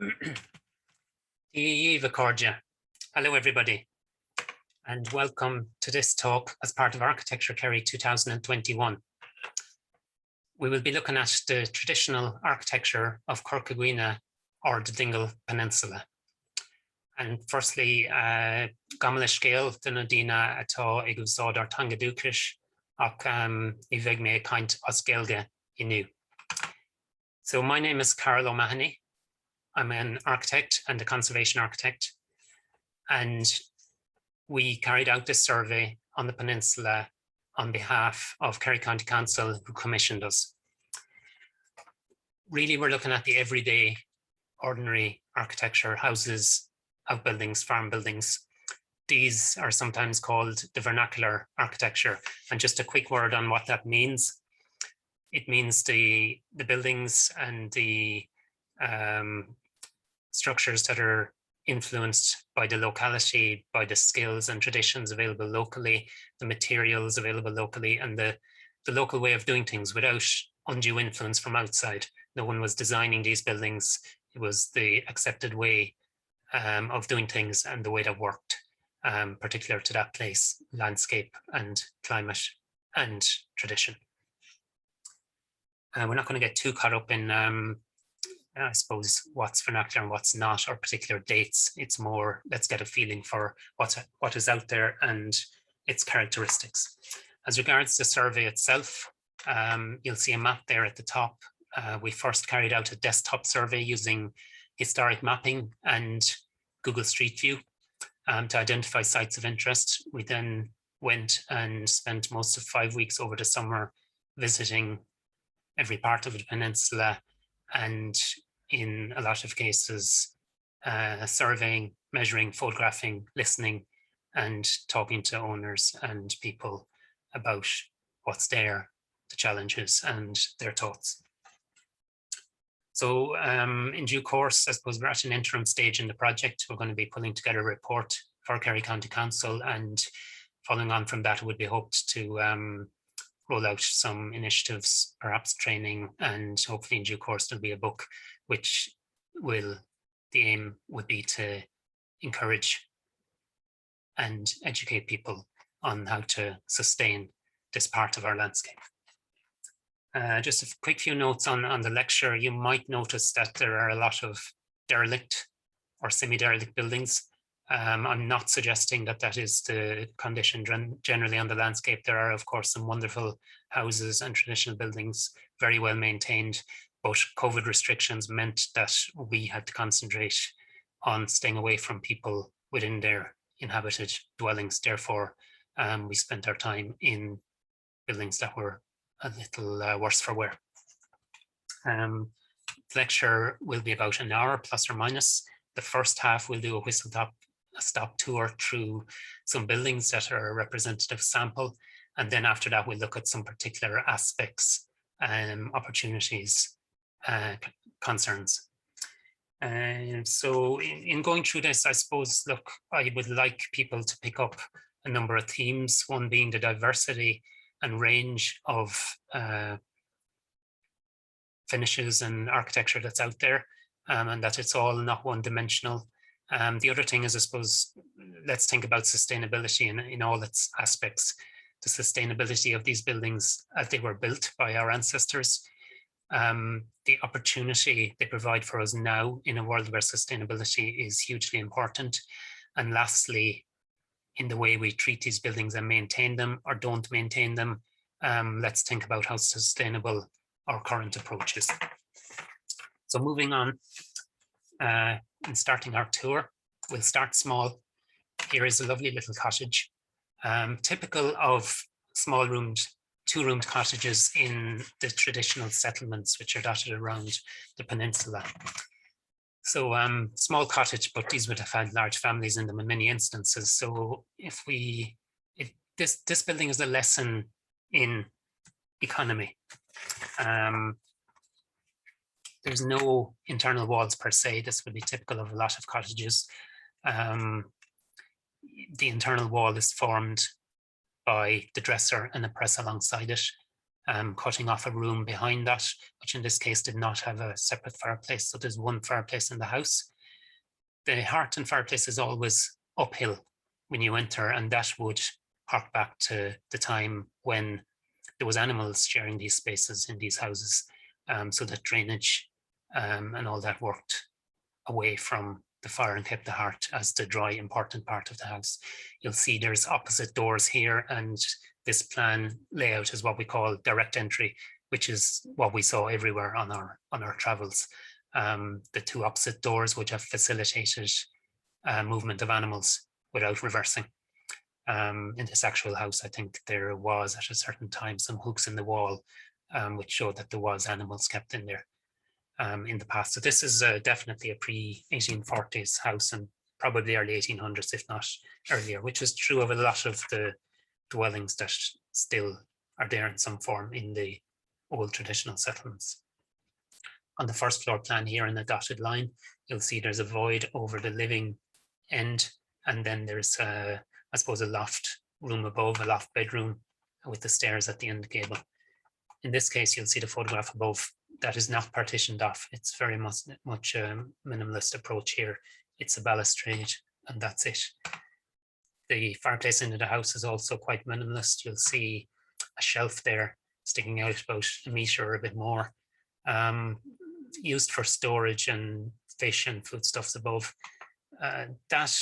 Hello, everybody, and welcome to this talk as part of Architecture Kerry 2021. We will be looking at the traditional architecture of Corcaigwina or the Dingle Peninsula. And firstly, Gamala Scale, Dunodina Ato Igusod or Tanga Dukrish, Ak Ivegme Kaint Osgelge Inu. So my name is Carol O'Mahony. I'm an architect and a conservation architect. And we carried out this survey on the peninsula on behalf of Kerry County Council, who commissioned us. Really, we're looking at the everyday, ordinary architecture, houses, outbuildings, farm buildings. These are sometimes called the vernacular architecture. And just a quick word on what that means. It means the buildings and the structures that are influenced by the locality, by the skills and traditions available locally, the materials available locally, and the local way of doing things without undue influence from outside. No one was designing these buildings. It was the accepted way of doing things and the way that worked, particular to that place, landscape and climate and tradition. We're not going to get too caught up in I suppose what's vernacular and what's not, or particular dates. It's more, let's get a feeling for what is out there and its characteristics. As regards the survey itself, you'll see a map there at the top. We first carried out a desktop survey using historic mapping and Google Street View to identify sites of interest. We then went and spent most of 5 weeks over the summer visiting every part of the peninsula, and in a lot of cases, surveying, measuring, photographing, listening, and talking to owners and people about what's there, the challenges, and their thoughts. So in due course, I suppose we're at an interim stage in the project. We're going to be pulling together a report for Kerry County Council, and following on from that, it would be hoped to roll out some initiatives, perhaps training, and hopefully in due course there'll be a book which the aim would be to encourage and educate people on how to sustain this part of our landscape. Just a quick few notes on the lecture. You might notice that there are a lot of derelict or semi-derelict buildings. I'm not suggesting that that is the condition generally on the landscape. There are, of course, some wonderful houses and traditional buildings, very well maintained, but COVID restrictions meant that we had to concentrate on staying away from people within their inhabited dwellings. Therefore, we spent our time in buildings that were a little worse for wear. The lecture will be about an hour, plus or minus. The first half, we'll do a whistle-stop tour through some buildings that are a representative sample. And then after that, we'll look at some particular aspects, opportunities, concerns. So in going through this, I suppose, look, I would like people to pick up a number of themes, one being the diversity and range of finishes and architecture that's out there, and that it's all not one-dimensional. The other thing is, I suppose, let's think about sustainability in all its aspects. The sustainability of these buildings as they were built by our ancestors, the opportunity they provide for us now in a world where sustainability is hugely important. And lastly, in the way we treat these buildings and maintain them or don't maintain them, let's think about how sustainable our current approach is. So moving on and starting our tour, we'll start small. Here is a lovely little cottage, typical of small roomed, two-roomed cottages in the traditional settlements which are dotted around the peninsula. So small cottage, but these would have had large families in them in many instances. So if this building is a lesson in economy. There's no internal walls per se. This would be typical of a lot of cottages. The internal wall is formed by the dresser and a press alongside it. cutting off a room behind that, which in this case did not have a separate fireplace. So there's one fireplace in the house. The hearth and fireplace is always uphill when you enter, and that would hark back to the time when there was animals sharing these spaces in these houses, so that drainage and all that worked away from the fire and kept the hearth as the dry, important part of the house. You'll see there's opposite doors here, and this plan layout is what we call direct entry, which is what we saw everywhere on our travels. The two opposite doors would have facilitated movement of animals without reversing. In this actual house, I think there was at a certain time some hooks in the wall, which showed that there was animals kept in there in the past. So this is definitely a pre-1840s house, and probably early 1800s, if not earlier, which is true of a lot of the dwellings that still are there in some form in the old traditional settlements. On the first floor plan here in the dotted line, you'll see there's a void over the living end, and then there's I suppose a loft room above, a loft bedroom with the stairs at the end gable. In this case, you'll see the photograph above that is not partitioned off. It's very much minimalist approach here. It's a balustrade and that's it. The fireplace into the house is also quite minimalist. You'll see a shelf there sticking out about a meter or a bit more, used for storage and fish and foodstuffs above. That,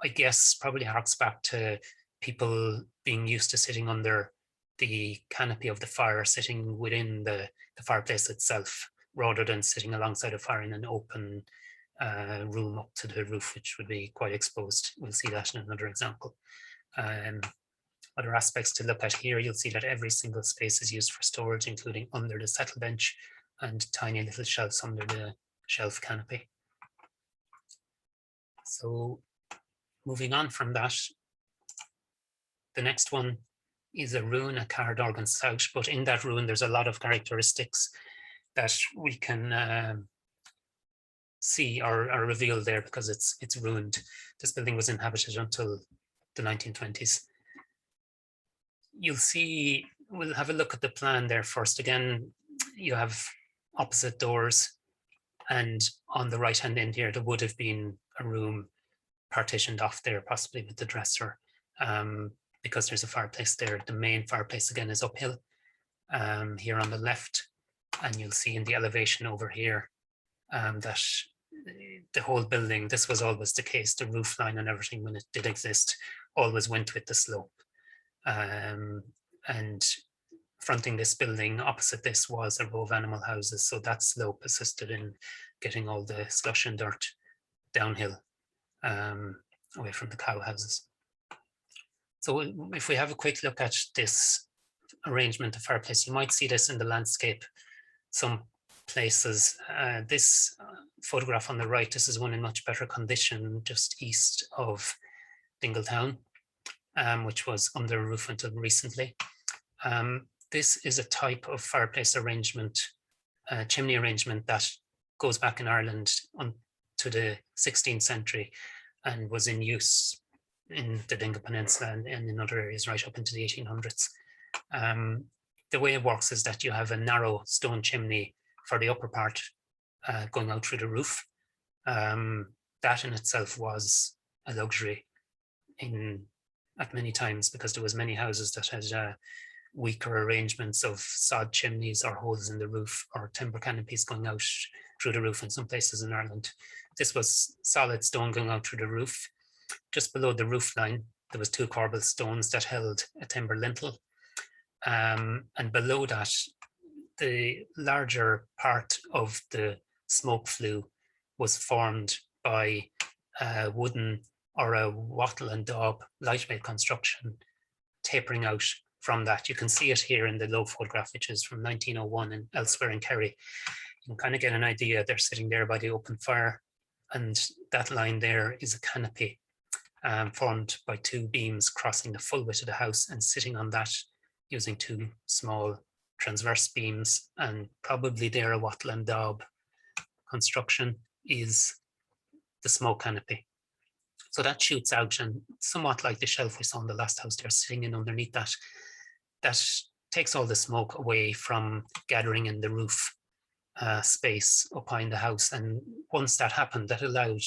I guess, probably harks back to people being used to sitting under the canopy of the fire, sitting within the fireplace itself, rather than sitting alongside a fire in an open room up to the roof, which would be quite exposed. We'll see that in another example. Other aspects to look at here, you'll see that every single space is used for storage, including under the settle bench and tiny little shelves under the shelf canopy. So moving on from that, the next one is a ruin at Carradorgan South, but in that ruin there's a lot of characteristics that we can see or reveal there because it's ruined. This building was inhabited until the 1920s. You'll see, we'll have a look at the plan there first. Again, you have opposite doors, and on the right hand end here there would have been a room partitioned off there, possibly with the dresser, because there's a fireplace there. The main fireplace again is uphill here on the left, and you'll see in the elevation over here that the whole building, this was always the case, the roof line and everything when it did exist always went with the slope. And fronting this building opposite this was a row of animal houses, so that slope assisted in getting all the slush and dirt downhill away from the cow houses. So if we have a quick look at this arrangement of fireplace, you might see this in the landscape some places. This photograph on the right, this is one in much better condition just east of Dingletown, which was under roof until recently. This is a type of fireplace arrangement, chimney arrangement that goes back in Ireland to the 16th century and was in use in the Dingle Peninsula and in other areas right up into the 1800s. The way it works is that you have a narrow stone chimney for the upper part going out through the roof. That in itself was a luxury at many times, because there was many houses that had weaker arrangements of sod chimneys or holes in the roof or timber canopies going out through the roof in some places in Ireland. This was solid stone going out through the roof. Just below the roof line, there was 2 corbel stones that held a timber lintel. And below that, the larger part of the smoke flue was formed by a wooden or a wattle and daub lightweight construction tapering out from that. You can see it here in the low photograph, which is from 1901 and elsewhere in Kerry. You can kind of get an idea. They're sitting there by the open fire, and that line there is a canopy formed by 2 beams crossing the full width of the house, and sitting on that using 2 small transverse beams, and probably there a wattle and daub construction is the smoke canopy. So that shoots out, and somewhat like the shelf we saw in the last house, they're sitting in underneath that takes all the smoke away from gathering in the roof space up behind the house. And once that happened, that allowed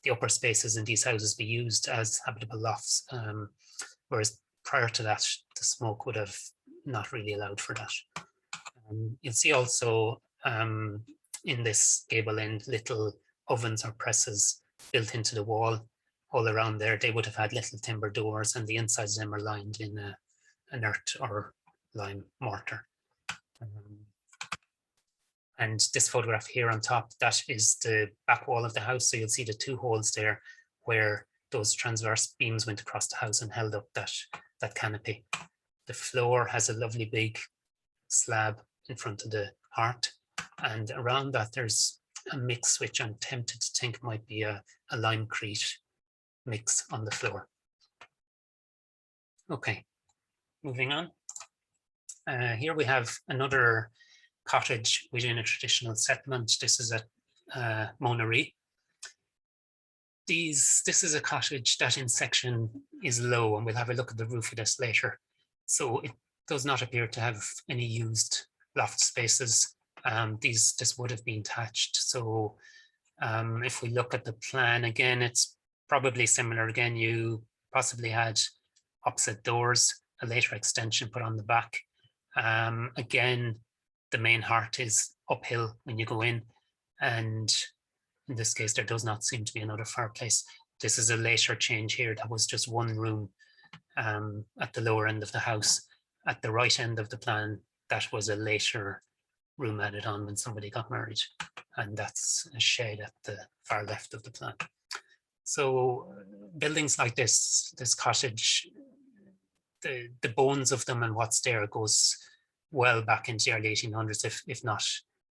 the upper spaces in these houses be used as habitable lofts. Whereas prior to that, the smoke would have not really allowed for that. You'll see also in this gable end little ovens or presses built into the wall all around there. They would have had little timber doors, and the insides of them are lined in an earth or lime mortar. And this photograph here on top, that is the back wall of the house. So you'll see the two holes there where those transverse beams went across the house and held up that canopy. The floor has a lovely big slab in front of the hearth, and around that there's a mix which I'm tempted to think might be a limecrete mix on the floor. Okay, moving on. Here we have another cottage within a traditional settlement. This is at Monaree. This is a cottage that in section is low, and we'll have a look at the roof of this later. So it does not appear to have any used loft spaces. This would have been thatched. So if we look at the plan again, it's probably similar. Again, you possibly had opposite doors, a later extension put on the back. Again, the main hearth is uphill when you go in, and in this case there does not seem to be another fireplace. This is a later change here. That was just one room at the lower end of the house. At the right end of the plan, that was a later room added on when somebody got married, and that's a shed at the far left of the plan. So buildings like this cottage, the bones of them and what's there goes well back into the early 1800s, if not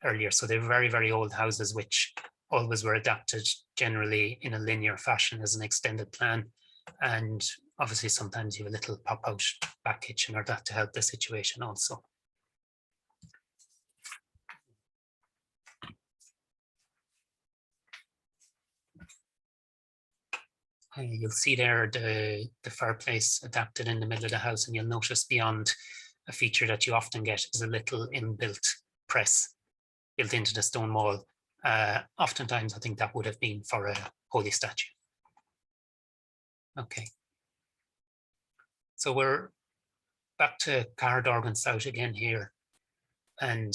earlier. So they're very, very old houses which always were adapted generally in a linear fashion as an extended plan. And obviously sometimes you have a little pop out back kitchen or that to help the situation also. You'll see there the fireplace adapted in the middle of the house, and you'll notice beyond a feature that you often get is a little inbuilt press built into the stone wall. Oftentimes I think that would have been for a holy statue. Okay. So we're back to Caherdorgan South again here, and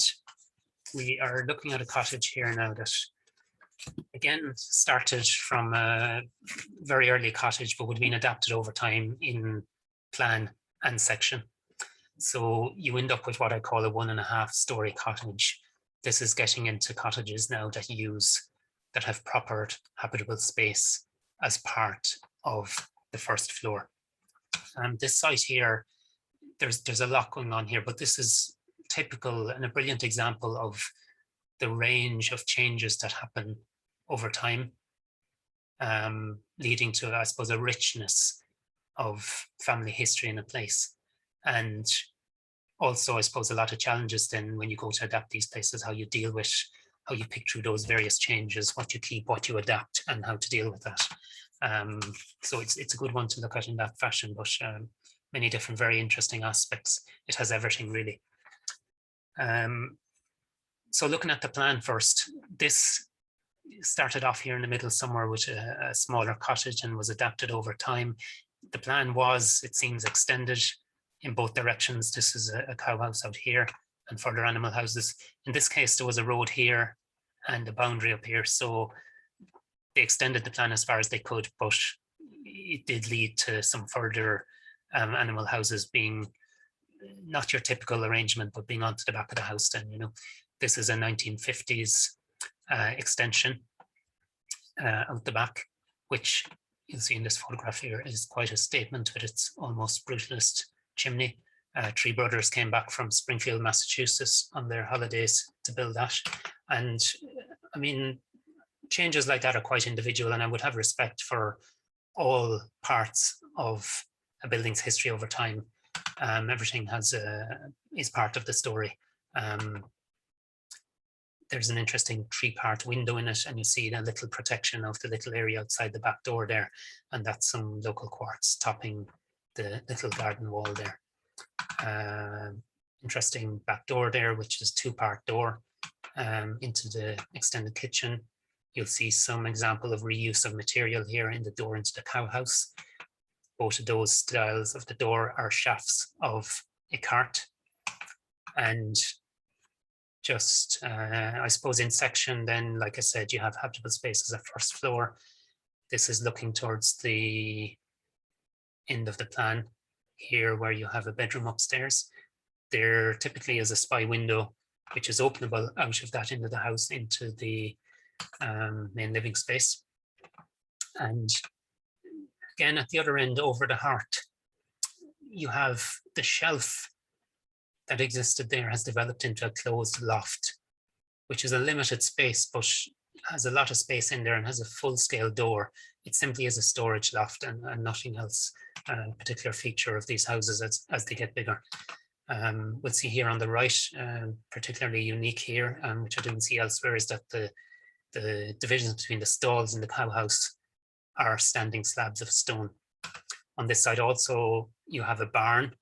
we are looking at a cottage here now that again started from a very early cottage but would have been adapted over time in plan and section. So you end up with what I call a 1.5 story cottage. This is getting into cottages now that have proper habitable space as part of the first floor. This site here, there's a lot going on here, but this is typical and a brilliant example of the range of changes that happen over time, leading to, I suppose, a richness of family history in a place. And also, I suppose, a lot of challenges then when you go to adapt these places, how you deal with, how you pick through those various changes, what you keep, what you adapt, and how to deal with that. So it's a good one to look at in that fashion, but many different, very interesting aspects. It has everything really. So looking at the plan first, this started off here in the middle somewhere with a smaller cottage and was adapted over time. The plan was, it seems, extended in both directions. This is a cow house out here and further animal houses. In this case, there was a road here and a boundary up here. So they extended the plan as far as they could, but it did lead to some further animal houses being not your typical arrangement, but being onto the back of the house then, you know. This is a 1950s extension out the back, which you'll see in this photograph here is quite a statement with its almost brutalist chimney. Three brothers came back from Springfield, Massachusetts on their holidays to build that. And I mean, changes like that are quite individual, and I would have respect for all parts of a building's history over time. Everything is part of the story. There's an interesting 3-part window in it, and you see a little protection of the little area outside the back door there, and that's some local quartz topping the little garden wall there. interesting back door there, which is two-part door into the extended kitchen. You'll see some example of reuse of material here in the door into the cow house. Both of those styles of the door are shafts of a cart. And just, I suppose in section then, like I said, you have habitable space as a first floor. This is looking towards the end of the plan here where you have a bedroom upstairs. There typically is a spy window, which is openable out of that into the house into the main living space. And again, at the other end over the hearth, you have the shelf that existed there has developed into a closed loft, which is a limited space, but has a lot of space in there and has a full-scale door. It simply is a storage loft and nothing else. A particular feature of these houses as they get bigger. We'll see here on the right, particularly unique here, which I didn't see elsewhere, is that the divisions between the stalls and the cow house are standing slabs of stone. On this side also, you have a barn.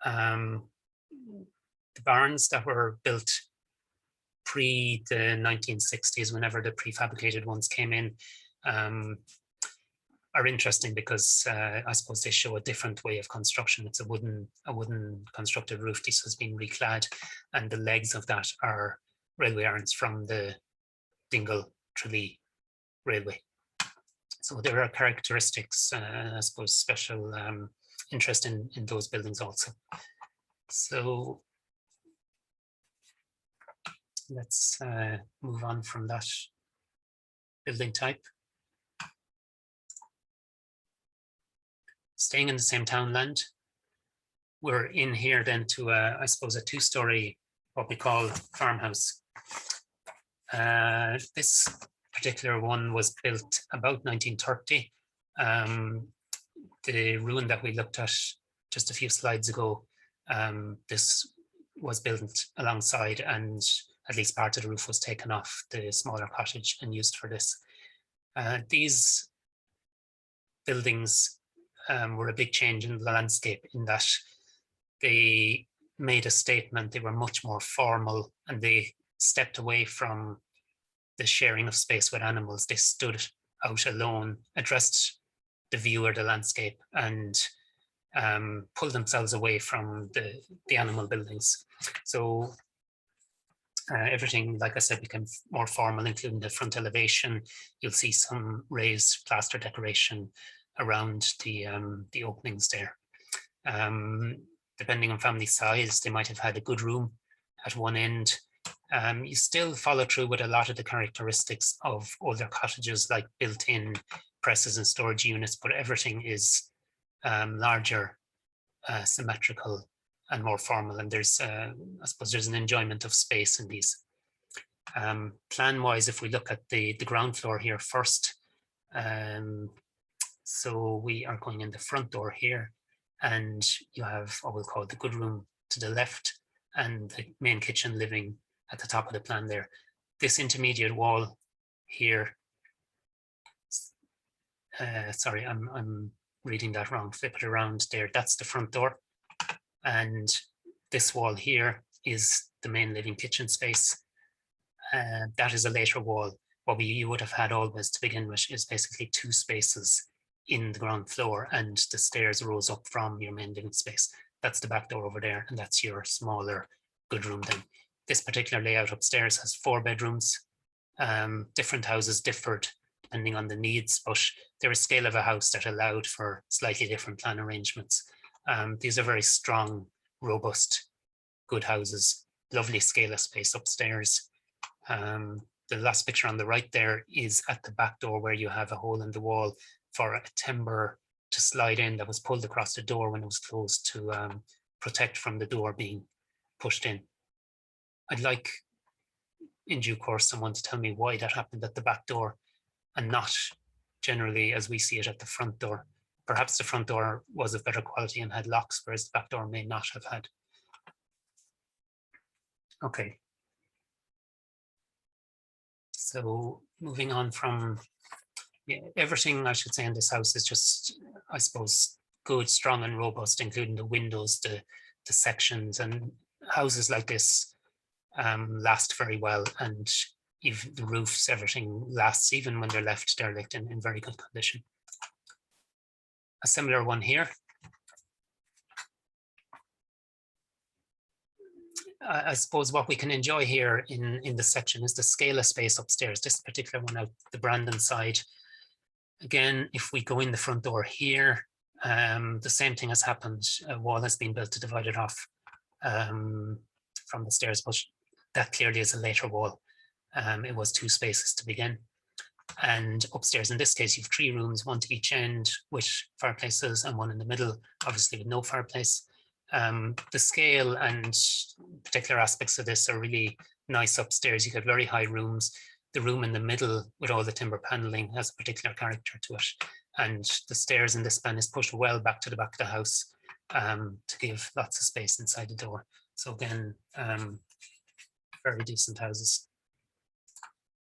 The barns that were built pre the 1960s, whenever the prefabricated ones came in, are interesting because I suppose they show a different way of construction. It's a wooden constructed roof. This has been reclad, and the legs of that are railway irons from the Dingle Tralee Railway. So there are characteristics, I suppose, special interest in those buildings also. So let's move on from that building type. Staying in the same townland, we're in here then to, I suppose, a two-story, what we call farmhouse. This particular one was built about 1930. The ruin that we looked at just a few slides ago, this was built alongside, and at least part of the roof was taken off the smaller cottage and used for this. These buildings were a big change in the landscape in that they made a statement. They were much more formal, and they stepped away from the sharing of space with animals. They stood out alone, addressed the viewer, the landscape, and pulled themselves away from the animal buildings. So everything, like I said, became more formal, including the front elevation. You'll see some raised plaster decoration around the openings there. Depending on family size, they might have had a good room at one end. You still follow through with a lot of the characteristics of older cottages, like built-in presses and storage units, but everything is larger, symmetrical, and more formal. And there's, I suppose, there's an enjoyment of space in these. Plan-wise, if we look at the ground floor here first, so we are going in the front door here, and you have what we'll call the good room to the left, and the main kitchen living at the top of the plan there. This intermediate wall here, sorry, I'm reading that wrong, flip it around there, that's the front door. And this wall here is the main living kitchen space. That is a later wall. What you would have had always to begin with is basically two spaces in the ground floor, and the stairs rose up from your main living space. That's the back door over there, and that's your smaller good room then. This particular layout upstairs has 4 bedrooms. Different houses differed depending on the needs, but they're a scale of a house that allowed for slightly different plan arrangements. These are very strong, robust, good houses, lovely scale of space upstairs. The last picture on the right there is at the back door, where you have a hole in the wall for a timber to slide in that was pulled across the door when it was closed to protect from the door being pushed in. I'd like, in due course, someone to tell me why that happened at the back door and not generally as we see it at the front door. Perhaps the front door was of better quality and had locks, whereas the back door may not have had. Okay. So moving on from, everything I should say in this house is just, I suppose, good, strong and robust, including the windows, the sections, and houses like this last very well, and even the roofs, everything lasts, even when they're left derelict in very good condition. A similar one here. I suppose what we can enjoy here in this section is the scale of space upstairs, this particular one out the Brandon side. Again, if we go in the front door here, the same thing has happened. A wall has been built to divide it off from the stairs, but that clearly is a later wall. It was 2 spaces to begin. And upstairs, in this case, you have 3 rooms, 1 to each end with fireplaces and 1 in the middle, obviously with no fireplace. The scale and particular aspects of this are really nice upstairs. You get very high rooms. The room in the middle with all the timber paneling has a particular character to it. And the stairs in this plan is pushed well back to the back of the house to give lots of space inside the door. So again, very decent houses.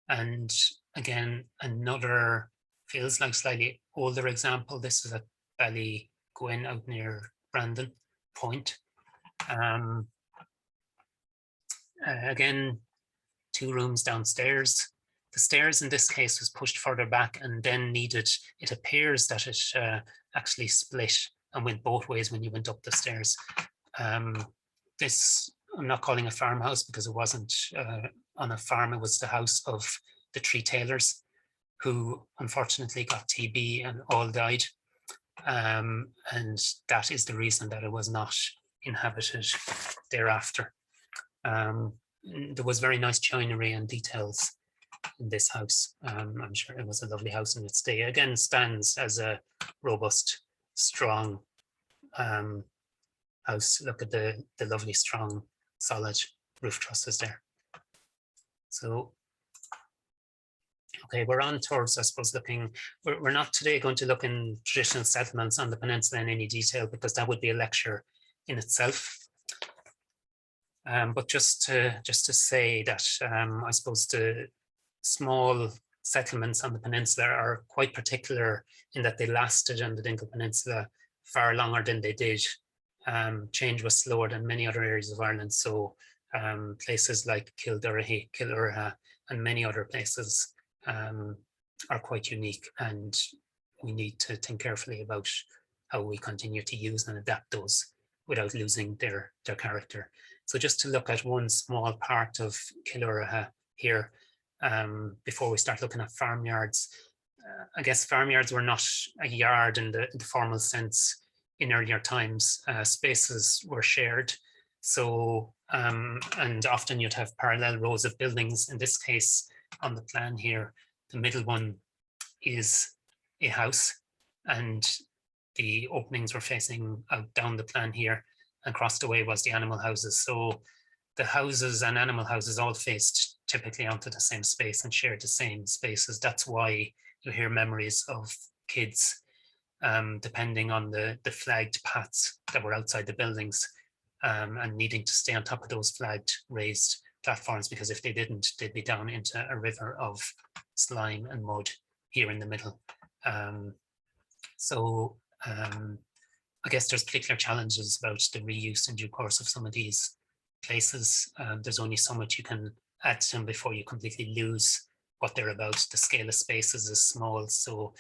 And again, another feels like slightly older example. This is at Ballygwen out near Brandon Point. Again, 2 rooms downstairs. The stairs in this case was pushed further back and then needed, it appears that it actually split and went both ways when you went up the stairs. This, I'm not calling a farmhouse because it wasn't on a farm, it was the house of the 3 tailors who unfortunately got TB and all died. And that is the reason that it was not inhabited thereafter. There was very nice joinery and details in this house. I'm sure it was a lovely house in its day. Again, stands as a robust, strong house. Look at the lovely, strong, solid roof trusses there. So, okay, we're on towards, I suppose, looking, we're not today going to look in traditional settlements on the peninsula in any detail because that would be a lecture in itself. But just to say that I suppose the small settlements on the peninsula are quite particular in that they lasted on the Dingle Peninsula far longer than they did. Change was slower than many other areas of Ireland. So places like Kildurrehy, Killurha, and many other places are quite unique, and we need to think carefully about how we continue to use and adapt those without losing their character. So just to look at one small part of Killurha here, before we start looking at farmyards. I guess farmyards were not a yard in the formal sense in earlier times. Spaces were shared. So, and often you'd have parallel rows of buildings. In this case, on the plan here, the middle one is a house, and the openings were facing out down the plan here, and across the way was the animal houses. So the houses and animal houses all faced typically onto the same space and shared the same spaces. That's why you hear memories of kids, depending on the flagged paths that were outside the buildings, and needing to stay on top of those flagged raised platforms, because if they didn't, they'd be down into a river of slime and mud here in the middle. I guess there's particular challenges about the reuse in due course of some of these places. There's only so much you can add to them before you completely lose what they're about. The scale of spaces is small, so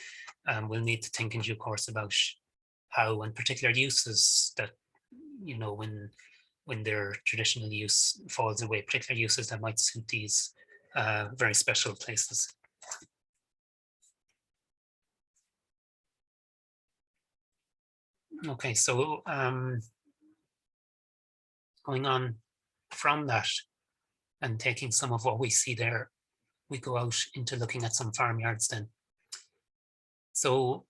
we'll need to think in due course about how, and particular uses that, you know, when their traditional use falls away, particular uses that might suit these very special places. Okay, so going on from that and taking some of what we see there, we go out into looking at some farmyards then. So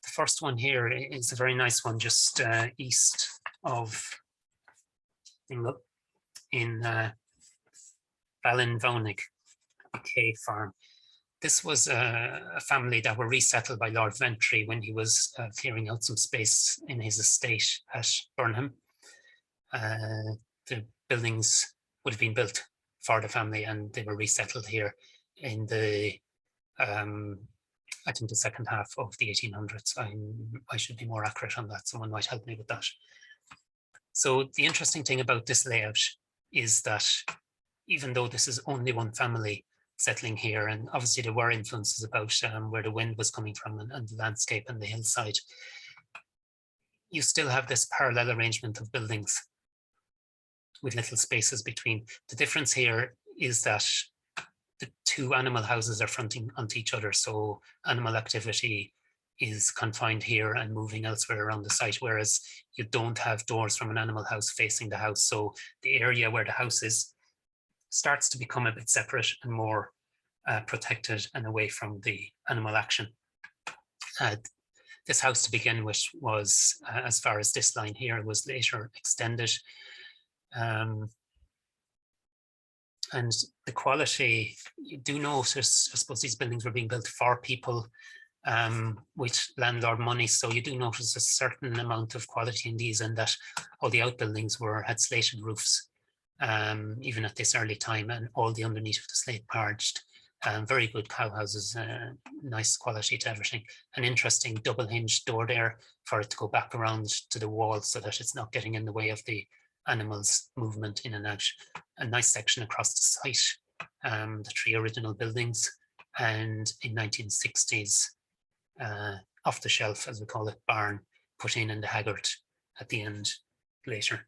the first one here is a very nice one, just east of Dingle in Ballinvonig, a K farm. This was a family that were resettled by Lord Ventry when he was clearing out some space in his estate at Burnham. The buildings would have been built for the family, and they were resettled here in the, I think, the second half of the 1800s. I should be more accurate on that. Someone might help me with that. So the interesting thing about this layout is that even though this is only one family settling here, and obviously there were influences about where the wind was coming from and the landscape and the hillside, you still have this parallel arrangement of buildings with little spaces between. The difference here is that the two animal houses are fronting onto each other, so animal activity is confined here and moving elsewhere around the site, whereas you don't have doors from an animal house facing the house. So the area where the house is starts to become a bit separate and more protected and away from the animal action. This house to begin with was, as far as this line here, was later extended. And the quality, you do notice, I suppose these buildings were being built for people with landlord money. So you do notice a certain amount of quality in these, and that all the outbuildings had slated roofs, even at this early time, and all the underneath of the slate parged. Very good cow houses, nice quality to everything. An interesting double hinged door there for it to go back around to the wall so that it's not getting in the way of the animals' movement in and out. A nice section across the site, the three original buildings, and in 1960s, off the shelf, as we call it, barn put in the Haggard at the end later.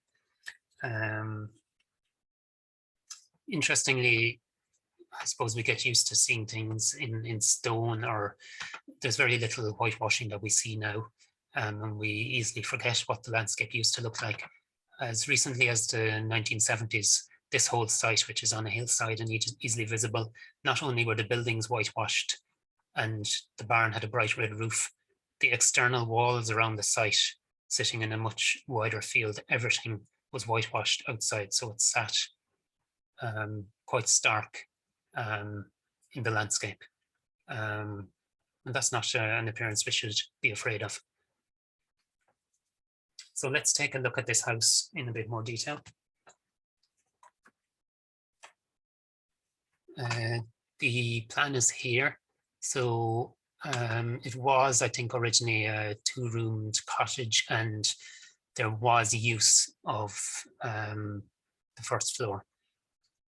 Interestingly, I suppose we get used to seeing things in stone, or there's very little whitewashing that we see now, and we easily forget what the landscape used to look like. As recently as the 1970s, this whole site, which is on a hillside and easily visible, not only were the buildings whitewashed and the barn had a bright red roof, the external walls around the site, sitting in a much wider field, everything was whitewashed outside, so it sat quite stark in the landscape. And that's not an appearance we should be afraid of. So let's take a look at this house in a bit more detail. The plan is here. So it was, I think, originally a 2-roomed cottage, and there was use of the first floor.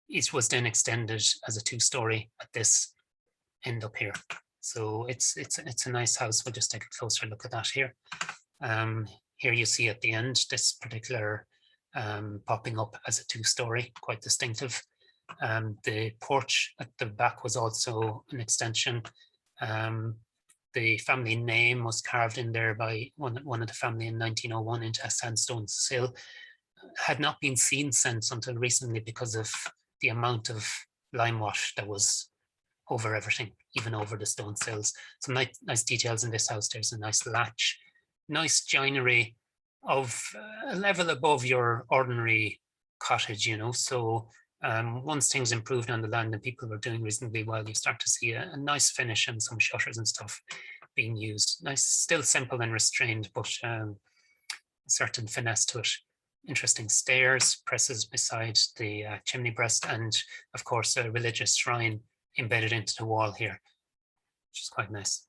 It was then extended as a 2-story at this end up here. So it's a nice house. We'll just take a closer look at that here. Here you see at the end this particular popping up as a 2-story, quite distinctive. The porch at the back was also an extension. The family name was carved in there by one of the family in 1901 into a sandstone sill. Had not been seen since until recently because of the amount of lime wash that was over everything, even over the stone sills. Some nice details in this house. There's a nice latch, nice joinery of a level above your ordinary cottage, you know. So once things improved on the land and people were doing reasonably well, you start to see a nice finish and some shutters and stuff being used. Nice, still simple and restrained, but a certain finesse to it. Interesting stairs, presses beside the chimney breast, and of course a religious shrine embedded into the wall here, which is quite nice.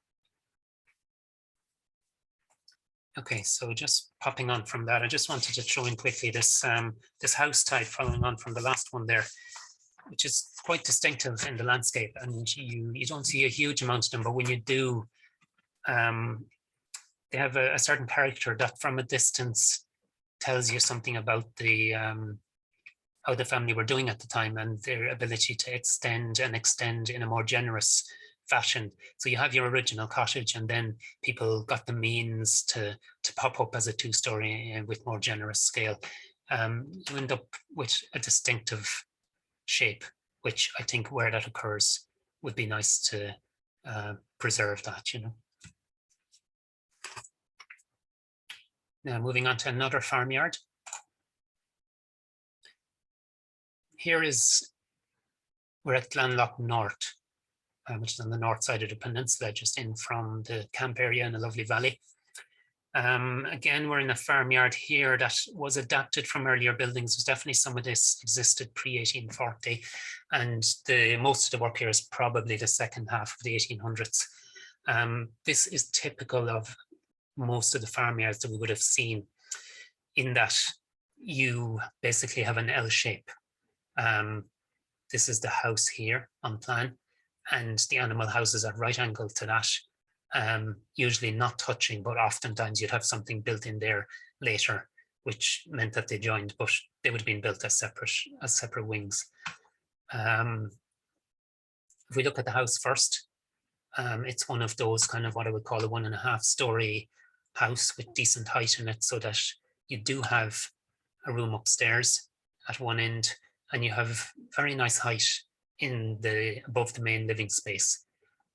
Okay, so just popping on from that, I just wanted to throw in quickly this this house type following on from the last one there, which is quite distinctive in the landscape, and you don't see a huge amount of them, but when you do, they have a certain character that from a distance tells you something about the how the family were doing at the time and their ability to extend in a more generous fashion. So you have your original cottage, and then people got the means to pop up as a 2-story with more generous scale. You end up with a distinctive shape, which I think where that occurs would be nice to preserve that, you know. Now moving on to another farmyard. We're at Glanlock North, which is on the north side of the peninsula, just in from the camp area in a lovely valley. Again, we're in a farmyard here that was adapted from earlier buildings. There's definitely some of this existed pre-1840, and most of the work here is probably the second half of the 1800s. This is typical of most of the farmyards that we would have seen, in that you basically have an L shape. This is the house here on plan, and the animal houses at right angle to that, usually not touching, but oftentimes you'd have something built in there later, which meant that they joined, but they would have been built as separate wings. If we look at the house first, it's one of those kind of what I would call a 1.5 story house with decent height in it, so that you do have a room upstairs at one end, and you have very nice height above the main living space.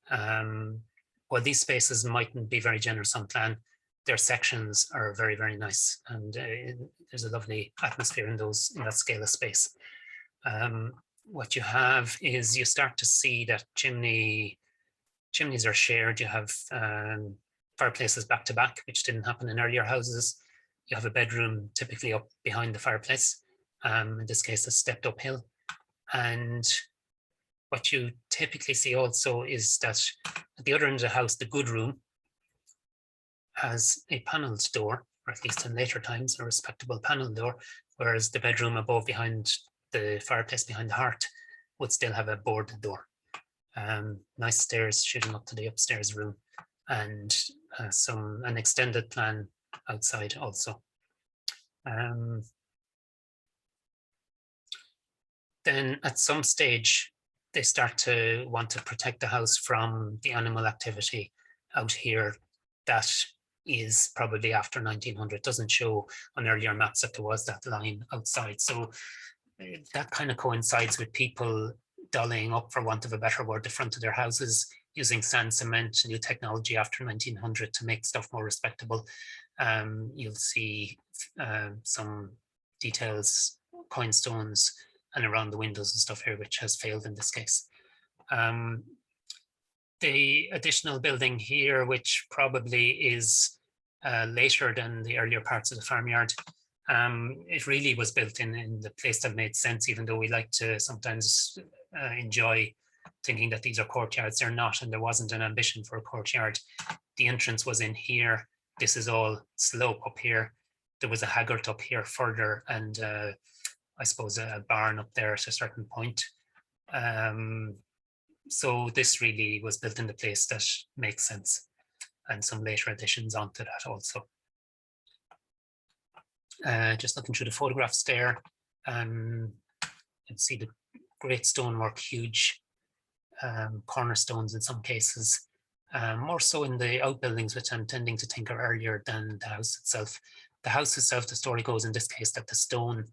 While these spaces mightn't be very generous on plan, their sections are very, very nice, and there's a lovely atmosphere in that scale of space. What you have is you start to see that chimneys are shared. You have fireplaces back to back, which didn't happen in earlier houses. You have a bedroom typically up behind the fireplace. In this case, a stepped uphill. And what you typically see also is that at the other end of the house, the good room has a panelled door, or at least in later times, a respectable panelled door, whereas the bedroom above behind the fireplace behind the hearth would still have a boarded door. Nice stairs shooting up to the upstairs room, and an extended plan outside also. Then at some stage, they start to want to protect the house from the animal activity out here. That is probably after 1900. It doesn't show on earlier maps that there was that line outside. So that kind of coincides with people dollying up, for want of a better word, the front of their houses, using sand cement, new technology after 1900 to make stuff more respectable. You'll see some details, coin stones, and around the windows and stuff here, which has failed in this case. The additional building here, which probably is later than the earlier parts of the farmyard, it really was built in the place that made sense, even though we like to sometimes enjoy thinking that these are courtyards. They're not, and there wasn't an ambition for a courtyard. The entrance was in here. This is all slope up here. There was a haggart up here further, and I suppose a barn up there at a certain point. So this really was built in the place that makes sense, and some later additions onto that also. Just looking through the photographs there, you can see the great stonework, huge cornerstones in some cases, more so in the outbuildings, which I'm tending to think are earlier than the house itself. The house itself, the story goes in this case that the stone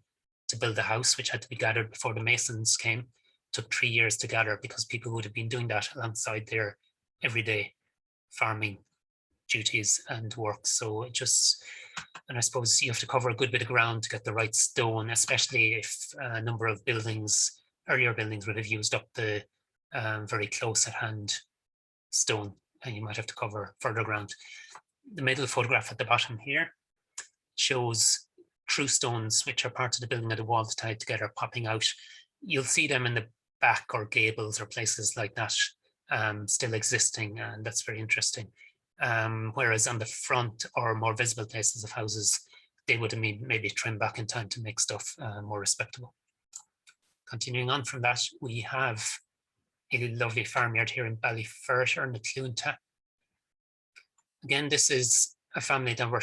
to build the house, which had to be gathered before the masons came, took 3 years to gather, because people would have been doing that alongside their everyday farming duties and work. So and I suppose you have to cover a good bit of ground to get the right stone, especially if a number of earlier buildings would have used up the very close at hand stone, and you might have to cover further ground. The middle photograph at the bottom here shows true stones, which are parts of the building of the wall tied together, popping out. You'll see them in the back or gables or places like that still existing, and that's very interesting. Whereas on the front or more visible places of houses, they would have maybe trimmed back in time to make stuff more respectable. Continuing on from that, we have a lovely farmyard here in Ballyferter in the Clúnta. Again, this is a family that were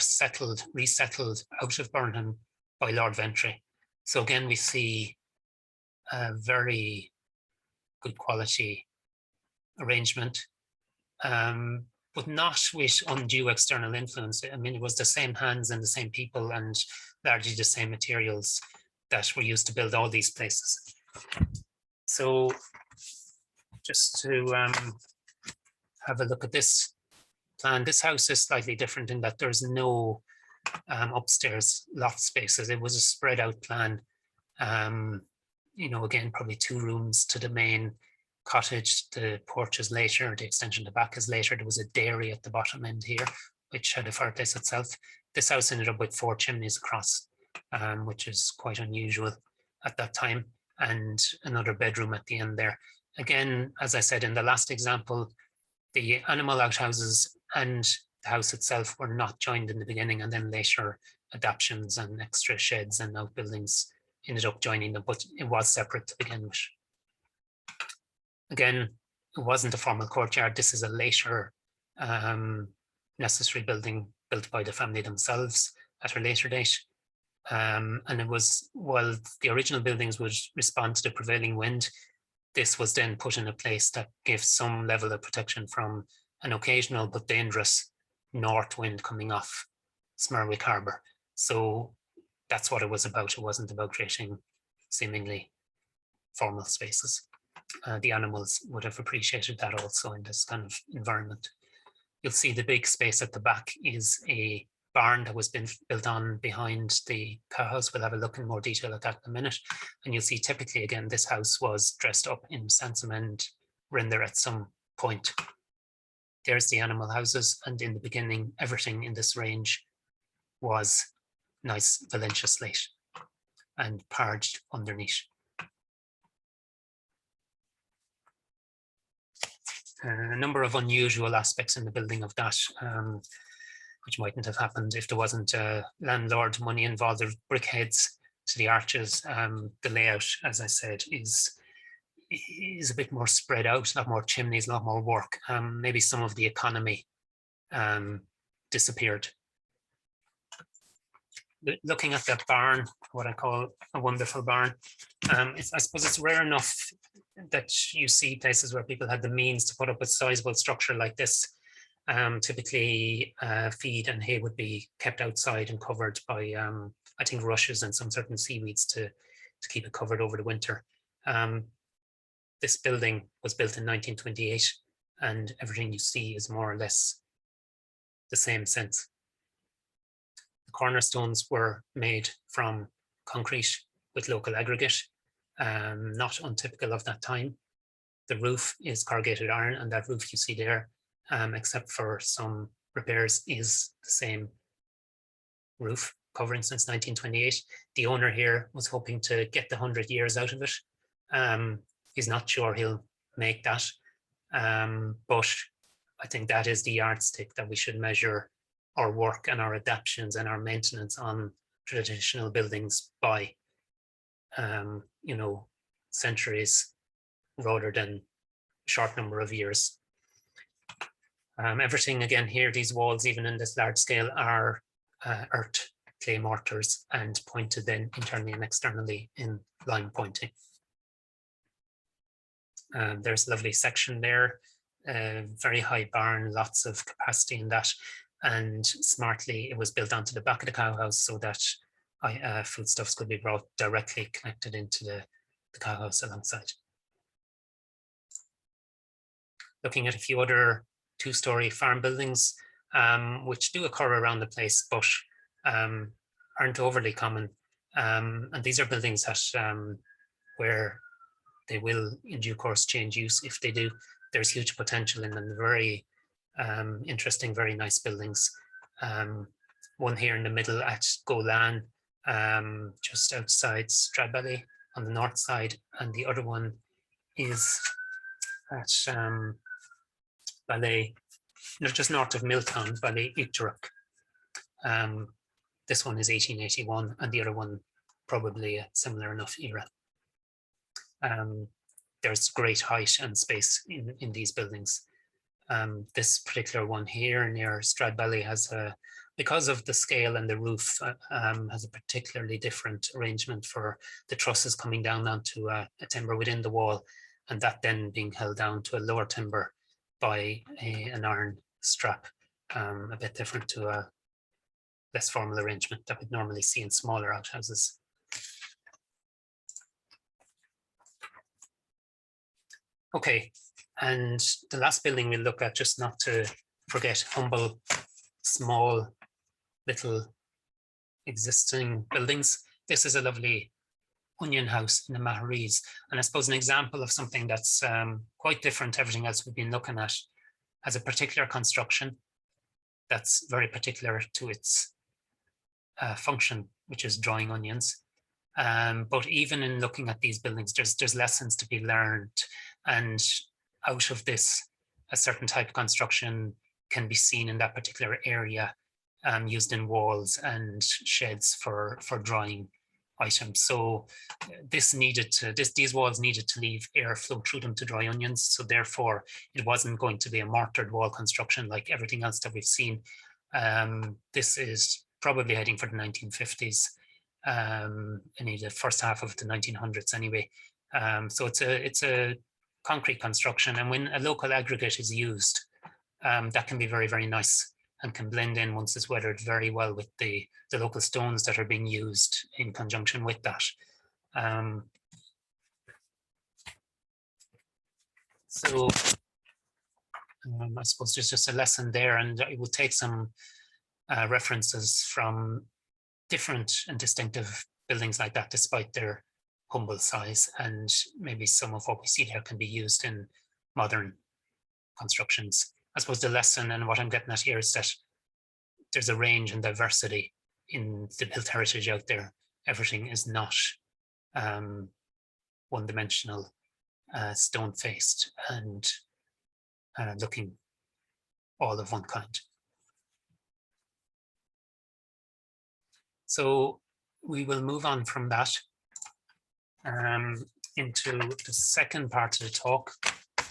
resettled out of Burnham by Lord Ventry. So again, we see a very good quality arrangement, but not with undue external influence. I mean, it was the same hands and the same people and largely the same materials that were used to build all these places. So just to have a look at this plan, this house is slightly different in that there's no upstairs loft spaces. It was a spread out plan. Again, probably 2 rooms to the main cottage. The porch is later, the extension to the back is later. There was a dairy at the bottom end here, which had a fireplace itself. This house ended up with 4 chimneys across, which is quite unusual at that time, and another bedroom at the end there. Again, as I said in the last example, the animal outhouses and the house itself were not joined in the beginning, and then later adaptations and extra sheds and outbuildings ended up joining them, but it was separate to begin with. Again, it wasn't a formal courtyard. This is a later necessary building built by the family themselves at a later date. And it was, while the original buildings would respond to the prevailing wind, this was then put in a place that gave some level of protection from an occasional but dangerous north wind coming off Smerwick Harbour. So that's what it was about. It wasn't about creating seemingly formal spaces. The animals would have appreciated that also in this kind of environment. You'll see the big space at the back is a barn that was been built on behind the cowhouse. We'll have a look in more detail at that in a minute. And you'll see typically, again, this house was dressed up in Sansom and render at some point. There's the animal houses. And in the beginning, everything in this range was nice Valentia slate and parged underneath. A number of unusual aspects in the building of that, which mightn't have happened if there wasn't landlord money involved. There's brickheads to the arches. The layout, as I said, is a bit more spread out, a lot more chimneys, a lot more work. Maybe some of the economy disappeared. Looking at that barn, what I call a wonderful barn, I suppose it's rare enough that you see places where people had the means to put up a sizable structure like this. Typically, feed and hay would be kept outside and covered by, I think, rushes and some certain seaweeds to keep it covered over the winter. This building was built in 1928, and everything you see is more or less the same since. The cornerstones were made from concrete with local aggregate, not untypical of that time. The roof is corrugated iron, and that roof you see there, except for some repairs, is the same roof covering since 1928. The owner here was hoping to get the 100 years out of it. He's not sure he'll make that, but I think that is the yardstick that we should measure our work and our adaptations and our maintenance on traditional buildings by, you know, centuries rather than a short number of years. Everything again here, these walls, even in this large scale, are earth clay mortars and pointed then internally and externally in line pointing. There's a lovely section there, very high barn, lots of capacity in that. And smartly, it was built onto the back of the cowhouse so that foodstuffs could be brought directly connected into the cowhouse alongside. Looking at a few other two-story farm buildings, which do occur around the place, but aren't overly common. And these are buildings that where they will, in due course, change use. If they do, there's huge potential in them. Very interesting, very nice buildings. One here in the middle at Golan, just outside Stradbally on the north side, and the other one is at Ballet, just north of Milltown, Ballet Uachtarach. This one is 1881, and the other one probably a similar enough era. There's great height and space in these buildings. This particular one here near Stradbally has a, because of the scale and the roof, has a particularly different arrangement for the trusses coming down onto a timber within the wall, and that then being held down to a lower timber by an iron strap, a bit different to a less formal arrangement that we'd normally see in smaller outhouses. Okay, and the last building we'll look at, just not to forget, humble, small, little existing buildings. This is a lovely onion house in the Maharees, and I suppose an example of something that's quite different to everything else we've been looking at. Has a particular construction that's very particular to its function, which is drying onions. But even in looking at these buildings, there's lessons to be learned, and out of this, a certain type of construction can be seen in that particular area used in walls and sheds for drying items. So these walls needed to leave airflow through them to dry onions. So therefore, it wasn't going to be a mortared wall construction like everything else that we've seen. This is probably heading for the 1950s, in the first half of the 1900s anyway. So it's a concrete construction, and when a local aggregate is used, that can be very, very nice and can blend in once it's weathered very well with the local stones that are being used in conjunction with that. So I suppose there's just a lesson there, and I will take some references from different and distinctive buildings like that, despite their humble size, and maybe some of what we see there can be used in modern constructions. I suppose the lesson and what I'm getting at here is that there's a range and diversity in the built heritage out there. Everything is not one-dimensional, stone-faced, and looking all of one kind. So we will move on from that into the second part of the talk,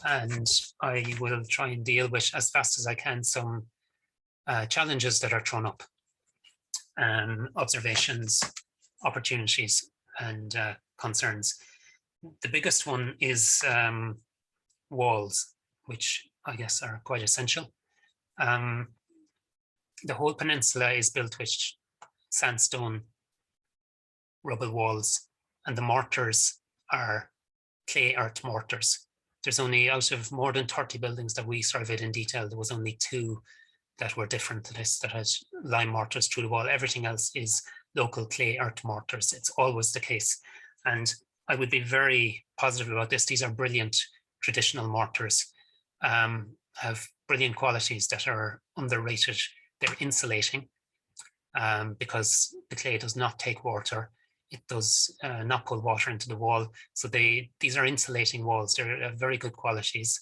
and I will try and deal with, as fast as I can, some challenges that are thrown up, observations, opportunities, and concerns. The biggest one is walls, which I guess are quite essential. The whole peninsula is built with sandstone rubble walls, and the mortars are clay earth mortars. There's only, out of more than 30 buildings that we surveyed in detail, there was only 2 that were different to this, that had lime mortars through the wall. Everything else is local clay earth mortars. It's always the case. And I would be very positive about this. These are brilliant traditional mortars, have brilliant qualities that are underrated. They're insulating, because the clay does not take water. It does not pull water into the wall. So these are insulating walls. They're very good qualities.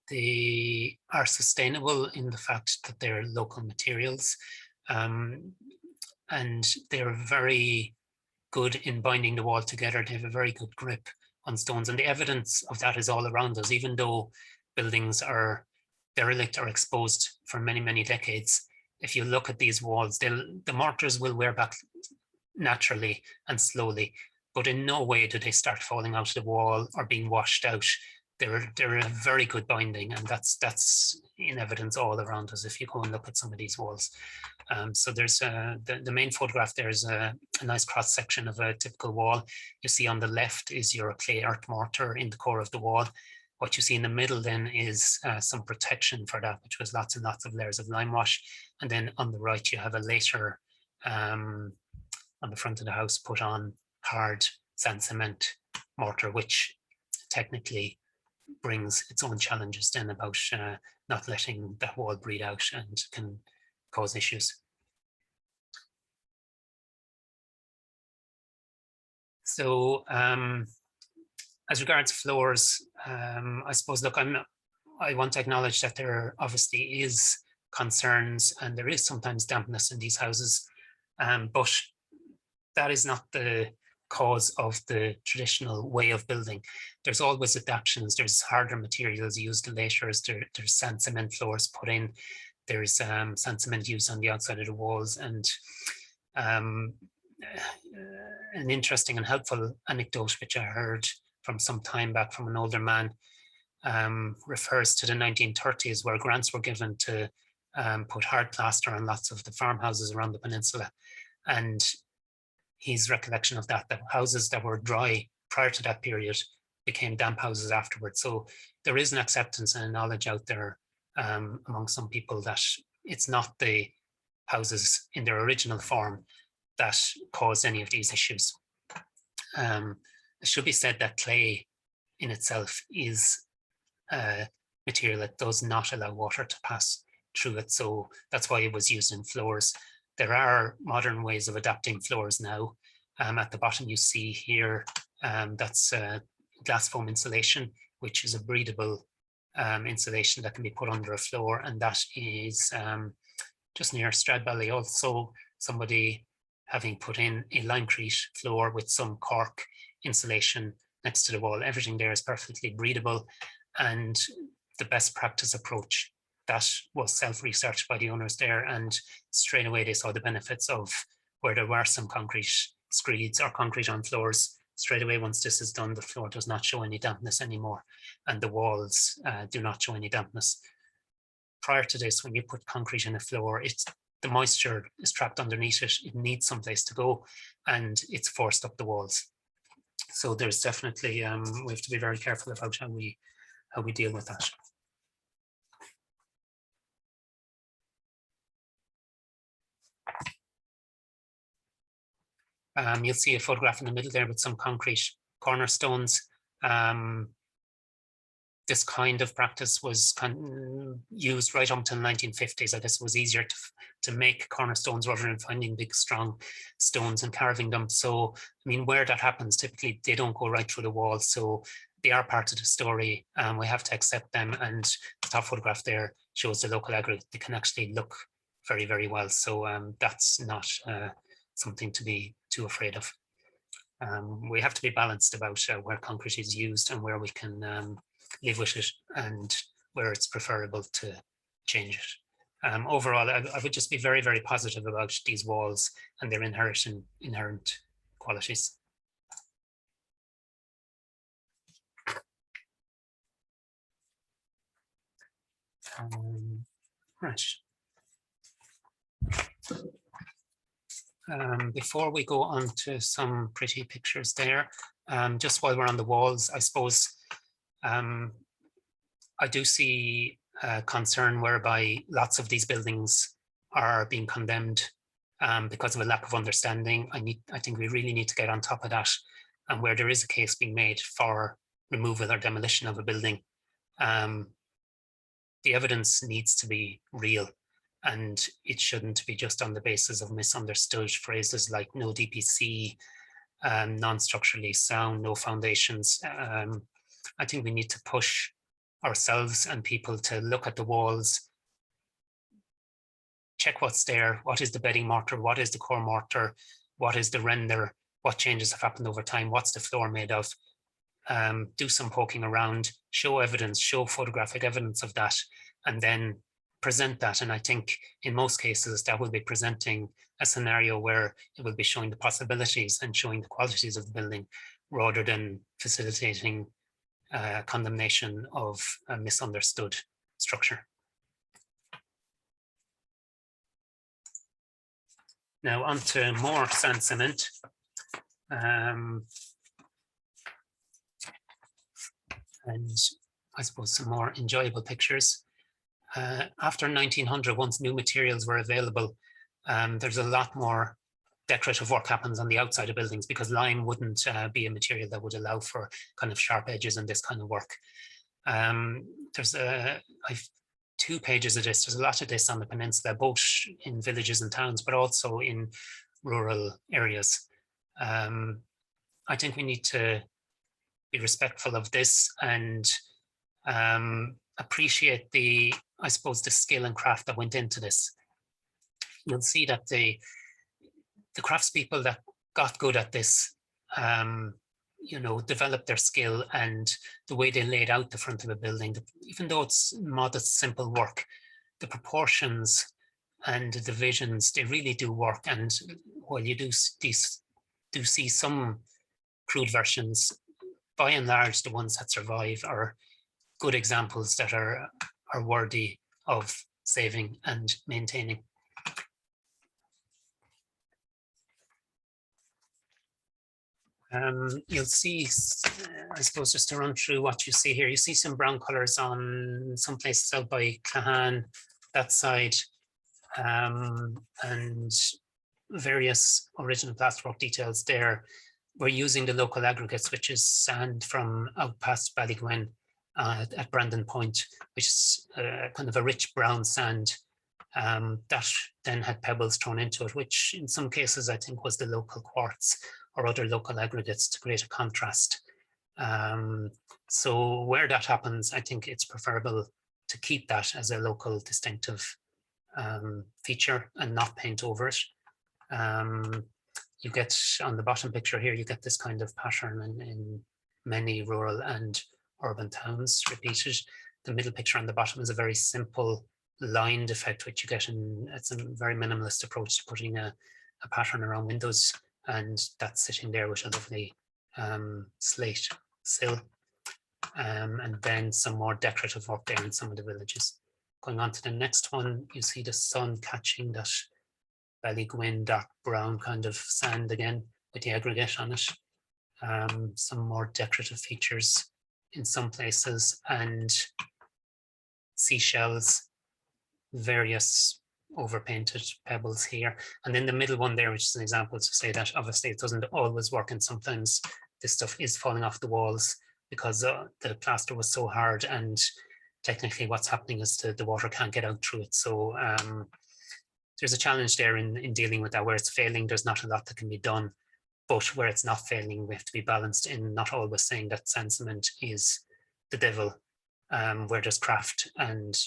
They are sustainable in the fact that they're local materials, and they're very good in binding the wall together. They have a very good grip on stones, and the evidence of that is all around us. Even though buildings are derelict or exposed for many, many decades, if you look at these walls, the mortars will wear back naturally and slowly, but in no way do they start falling out of the wall or being washed out. They're a very good binding, and that's in evidence all around us if you go and look at some of these walls. So there's the main photograph. There's a nice cross section of a typical wall. You see on the left is your clay earth mortar in the core of the wall. What you see in the middle then is some protection for that, which was lots and lots of layers of lime wash. And then on the right, you have a later, on the front of the house, put on hard sand cement mortar, which technically brings its own challenges then about not letting that wall breathe out and can cause issues. So as regards floors, I suppose, look, I want to acknowledge that there obviously is concerns and there is sometimes dampness in these houses, but that is not the cause of the traditional way of building. There's always adaptations. There's harder materials used later. There's sand cement floors put in. There's sand cement used on the outside of the walls. And an interesting and helpful anecdote which I heard from some time back from an older man refers to the 1930s, where grants were given to put hard plaster on lots of the farmhouses around the peninsula. And his recollection of that houses that were dry prior to that period became damp houses afterwards. So there is an acceptance and a knowledge out there among some people that it's not the houses in their original form that caused any of these issues. It should be said that clay in itself is a material that does not allow water to pass through it. So that's why it was used in floors. There are modern ways of adapting floors now. At the bottom you see here, that's glass foam insulation, which is a breathable insulation that can be put under a floor, and that is just near Stradbally. Also, somebody having put in a limecrete floor with some cork insulation next to the wall. Everything there is perfectly breathable, and the best practice approach that was self-researched by the owners there, and straight away they saw the benefits of where there were some concrete screeds or concrete on floors. Straight away, once this is done, the floor does not show any dampness anymore, and the walls do not show any dampness. Prior to this, when you put concrete in a floor, the moisture is trapped underneath it. It needs someplace to go, and it's forced up the walls. So there's definitely we have to be very careful about how we deal with that. You'll see a photograph in the middle there with some concrete cornerstones. This kind of practice was used right up until the 1950s. I guess it was easier to make cornerstones rather than finding big, strong stones and carving them. So, I mean, where that happens, typically they don't go right through the wall. So they are part of the story. We have to accept them. And the top photograph there shows the local aggregate. They can actually look very, very well. So that's not something to be too afraid of. We have to be balanced about where concrete is used and where we can live with it, and where it's preferable to change it. Overall, I would just be very, very positive about these walls and their inherent qualities. Right. Before we go on to some pretty pictures there, just while we're on the walls, I suppose I do see a concern whereby lots of these buildings are being condemned because of a lack of understanding. I think we really need to get on top of that, and where there is a case being made for removal or demolition of a building, the evidence needs to be real, and it shouldn't be just on the basis of misunderstood phrases like no DPC, non-structurally sound, no foundations. I think we need to push ourselves and people to look at the walls, check what's there, what is the bedding mortar, what is the core mortar, what is the render, what changes have happened over time, what's the floor made of. Do some poking around, show evidence, show photographic evidence of that, and then present that. And I think in most cases that will be presenting a scenario where it will be showing the possibilities and showing the qualities of the building, rather than facilitating condemnation of a misunderstood structure. Now on to more sand cement. And I suppose some more enjoyable pictures. After 1900, once new materials were available, there's a lot more decorative work happens on the outside of buildings, because lime wouldn't be a material that would allow for kind of sharp edges and this kind of work. There's I've 2 pages of this. There's a lot of this on the peninsula, both in villages and towns, but also in rural areas. I think we need to be respectful of this and appreciate the, I suppose, the skill and craft that went into this. You'll see that the craftspeople that got good at this, you know, developed their skill, and the way they laid out the front of a building, even though it's modest, simple work, the proportions and the divisions, they really do work. And while you do see some crude versions, by and large, the ones that survive are good examples that are worthy of saving and maintaining. You'll see, I suppose, just to run through what you see here, you see some brown colors on some places out by Clahan, that side, and various original plasterwork details there. We're using the local aggregates, which is sand from out past Ballygwen at Brandon Point, which is kind of a rich brown sand that then had pebbles thrown into it, which in some cases I think was the local quartz or other local aggregates to create a contrast. So where that happens, I think it's preferable to keep that as a local distinctive feature and not paint over it. You get on the bottom picture here, you get this kind of pattern in many rural and urban towns repeated. The middle picture on the bottom is a very simple lined effect, which you get in, it's a very minimalist approach to putting a pattern around windows, and that's sitting there with a lovely slate sill. And then some more decorative work there in some of the villages. Going on to the next one, you see the sun catching that Ballygwyn dark brown kind of sand again with the aggregate on it. Some more decorative features in some places, and seashells, various overpainted pebbles here. And then the middle one there, which is an example to say that obviously it doesn't always work, and sometimes this stuff is falling off the walls because the plaster was so hard, and technically what's happening is the water can't get out through it. So there's a challenge there in dealing with that. Where it's failing, there's not a lot that can be done, but where it's not failing, we have to be balanced in not always saying that sand cement is the devil. Where there's craft and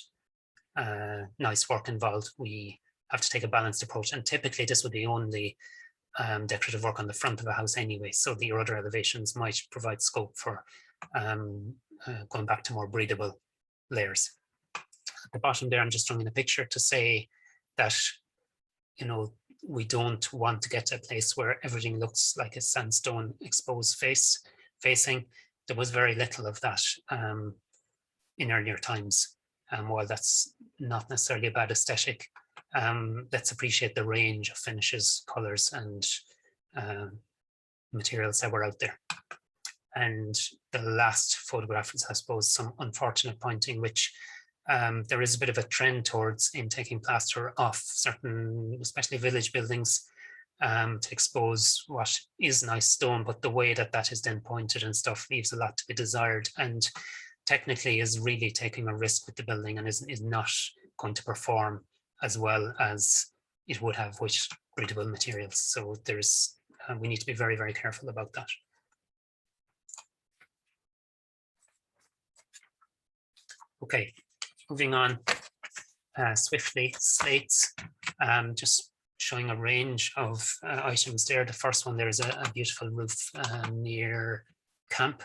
nice work involved, we have to take a balanced approach. And typically this would be only decorative work on the front of a house anyway, so the other elevations might provide scope for going back to more breathable layers. At the bottom there, I'm just drawing a picture to say that, you know, we don't want to get to a place where everything looks like a sandstone exposed facing. There was very little of that in earlier times. While that's not necessarily a bad aesthetic, let's appreciate the range of finishes, colors, and materials that were out there. And the last photograph is, I suppose, some unfortunate pointing, which there is a bit of a trend towards in taking plaster off certain, especially village buildings, to expose what is nice stone, but the way that that is then pointed and stuff leaves a lot to be desired, and technically is really taking a risk with the building, and is not going to perform as well as it would have with breathable materials. So there's we need to be very, very careful about that. Okay, moving on swiftly, slates, just showing a range of items there. The first one there is a beautiful roof near camp.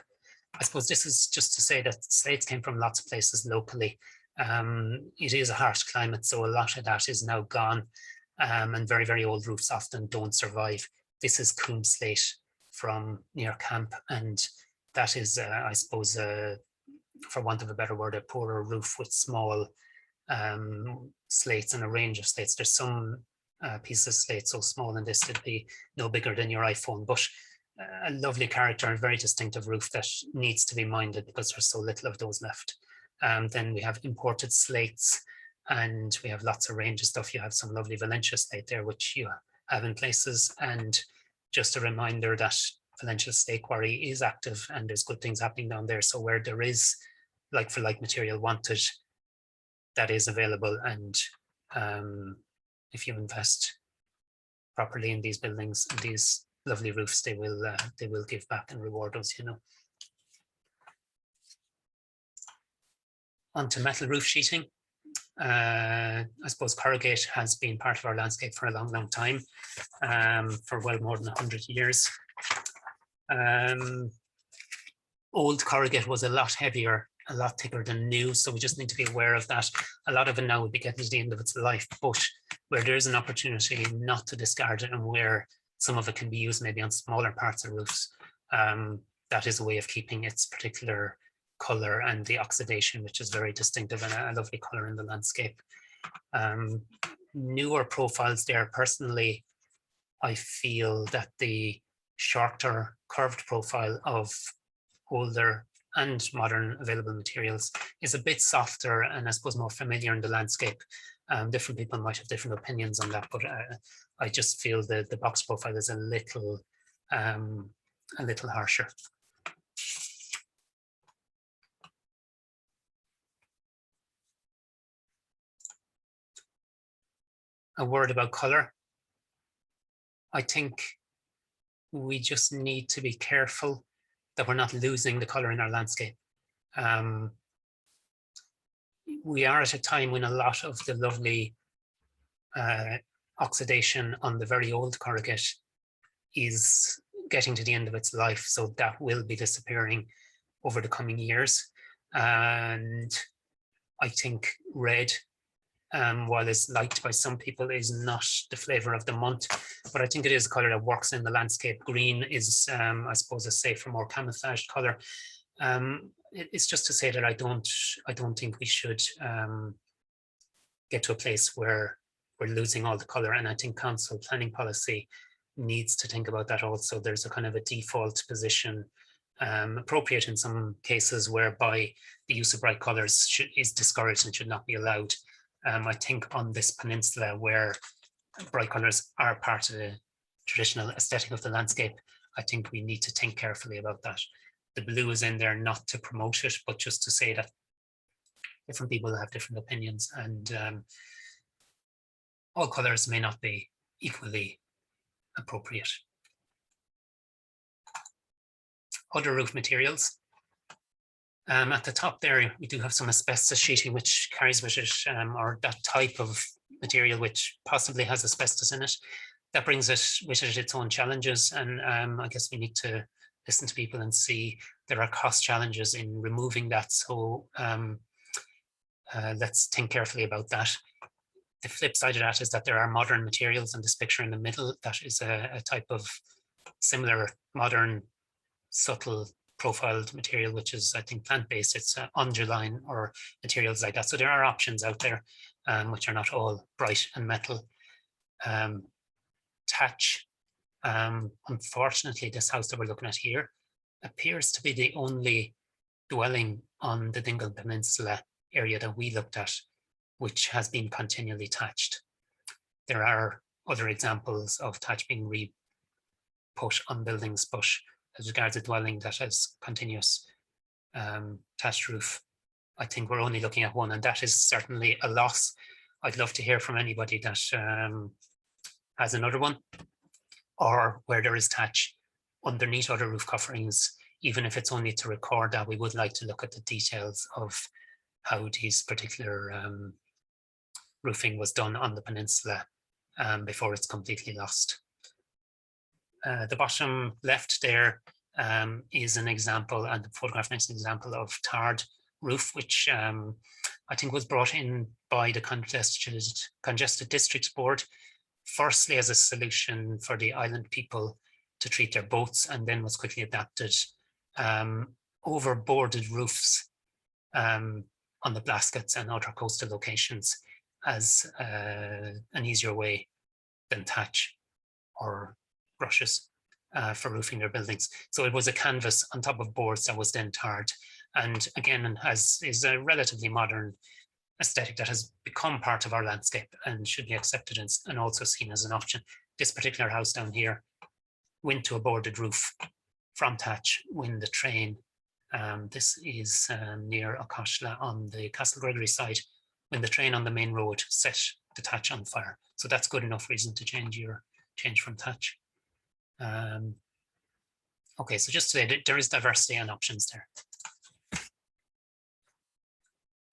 I suppose this is just to say that slates came from lots of places locally. It is a harsh climate, so a lot of that is now gone, and very, very old roofs often don't survive. This is Coombe slate from near camp, and that is, I suppose, for want of a better word, a poorer roof with small slates and a range of slates. There's some pieces of slate so small in this it'd be no bigger than your iPhone, but a lovely character and very distinctive roof that needs to be minded because there's so little of those left. Then we have imported slates, and we have lots of range of stuff. You have some lovely Valentia slate there, which you have in places. And just a reminder that Valentia Slate Quarry is active and there's good things happening down there. So where there is like for like material wanted, that is available. And if you invest properly in these buildings and these lovely roofs, they will give back and reward us, you know. On to metal roof sheeting. I suppose corrugate has been part of our landscape for a long, long time, for well more than 100 years. Old corrugate was a lot heavier, a lot thicker than new, so we just need to be aware of that. A lot of it now would be getting to the end of its life, but where there is an opportunity not to discard it and where some of it can be used maybe on smaller parts of roofs, that is a way of keeping its particular color and the oxidation, which is very distinctive and a lovely color in the landscape. Newer profiles there, personally, I feel that the shorter curved profile of older and modern available materials is a bit softer and I suppose more familiar in the landscape. Different people might have different opinions on that, but I just feel that the box profile is a little harsher. A word about color. I think we just need to be careful that we're not losing the color in our landscape. We are at a time when a lot of the lovely oxidation on the very old corrugate is getting to the end of its life, so that will be disappearing over the coming years. And I think red, while it's liked by some people, is not the flavor of the month, but I think it is a color that works in the landscape. Green is, I suppose, a safer, more camouflaged color. It's just to say that I don't think we should get to a place where we're losing all the color, and I think council planning policy needs to think about that also. There's a kind of a default position, appropriate in some cases, whereby the use of bright colors is discouraged and should not be allowed. I think on this peninsula, where bright colors are part of the traditional aesthetic of the landscape, I think we need to think carefully about that. The blue is in there not to promote it, but just to say that different people have different opinions, and all colors may not be equally appropriate. Other roof materials. At the top there, we do have some asbestos sheeting, which carries with it, or that type of material which possibly has asbestos in it. That brings it with it its own challenges, and I guess we need to listen to people and see there are cost challenges in removing that. So let's think carefully about that. The flip side of that is that there are modern materials, and this picture in the middle, that is a type of similar modern subtle profiled material, which is, I think, plant-based. It's Undulane or materials like that. So there are options out there, which are not all bright and metal. Thatch, unfortunately, this house that we're looking at here appears to be the only dwelling on the Dingle Peninsula area that we looked at which has been continually thatched. There are other examples of thatch being re-put on buildings, but as regards a dwelling that has continuous thatched roof, I think we're only looking at one, and that is certainly a loss. I'd love to hear from anybody that has another one, or where there is thatch underneath other roof coverings, even if it's only to record that. We would like to look at the details of how these particular roofing was done on the peninsula before it's completely lost. The bottom left there is an example, and the photograph next example of tarred roof, which I think was brought in by the Congested Districts Board, firstly as a solution for the island people to treat their boats, and then was quickly adapted over boarded roofs on the Blaskets and other coastal locations as an easier way than thatch or brushes for roofing their buildings. So it was a canvas on top of boards that was then tarred, and again is a relatively modern aesthetic that has become part of our landscape and should be accepted and also seen as an option. This particular house down here went to a boarded roof from thatch when the train, this is near Auchosla on the Castle Gregory side, when the train on the main road set the thatch on fire. So that's good enough reason to change from thatch. Okay, so just to say that there is diversity and options there.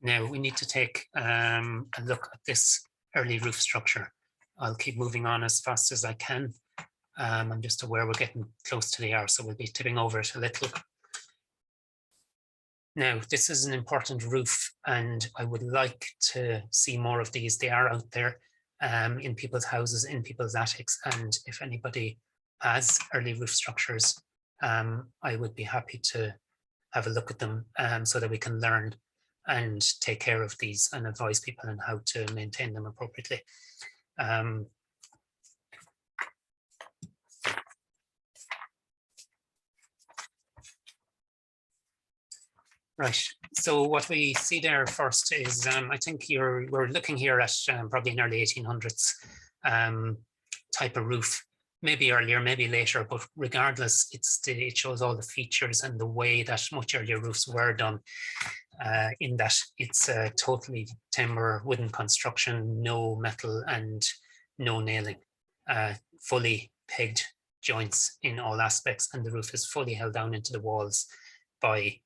Now we need to take a look at this early roof structure. I'll keep moving on as fast as I can. I'm just aware we're getting close to the hour, so we'll be tipping over it a little. Now, this is an important roof, and I would like to see more of these. They are out there in people's houses, in people's attics, and if anybody has early roof structures, I would be happy to have a look at them so that we can learn and take care of these and advise people on how to maintain them appropriately. Right, so what we see there first is, I think we're looking here at probably an early 1800s type of roof, maybe earlier, maybe later, but regardless, it shows all the features and the way that much earlier roofs were done, in that it's a totally timber wooden construction, no metal and no nailing, fully pegged joints in all aspects, and the roof is fully held down into the walls by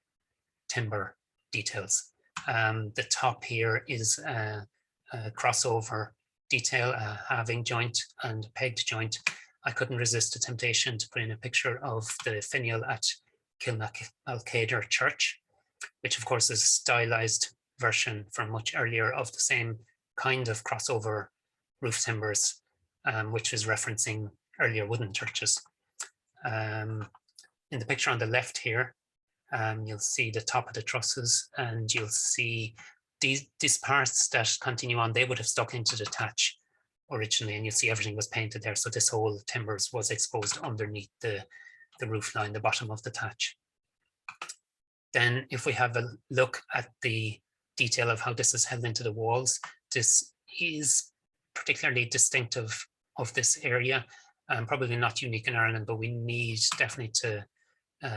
timber details. The top here is a crossover detail, a halving joint and pegged joint. I couldn't resist the temptation to put in a picture of the finial at Kilmacalcader Church, which of course is a stylized version from much earlier of the same kind of crossover roof timbers, which is referencing earlier wooden churches. In the picture on the left here, you'll see the top of the trusses, and you'll see these parts that continue on, they would have stuck into the thatch originally, and you see everything was painted there. So this whole timbers was exposed underneath the roof line, the bottom of the thatch. Then if we have a look at the detail of how this is held into the walls, this is particularly distinctive of this area, probably not unique in Ireland, but we need definitely to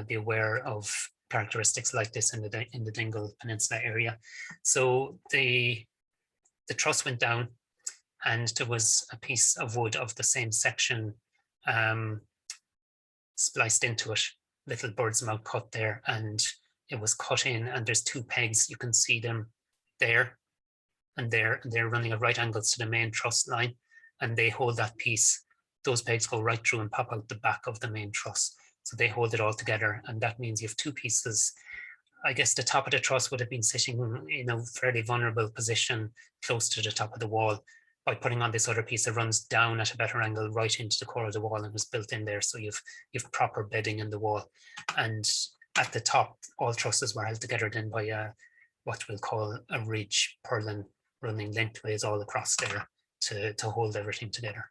be aware of characteristics like this in the Dingle Peninsula area. So the truss went down, and there was a piece of wood of the same section spliced into it, little bird's mouth cut there, and it was cut in, and there's two pegs, you can see them there and there, and they're running at right angles to the main truss line, and they hold that piece. Those pegs go right through and pop out the back of the main truss. So they hold it all together, and that means you have two pieces. I guess the top of the truss would have been sitting in a fairly vulnerable position close to the top of the wall. By putting on this other piece that runs down at a better angle right into the core of the wall and was built in there, so you've proper bedding in the wall. And at the top, all trusses were held together then by what we'll call a ridge purlin running lengthways all across there to hold everything together.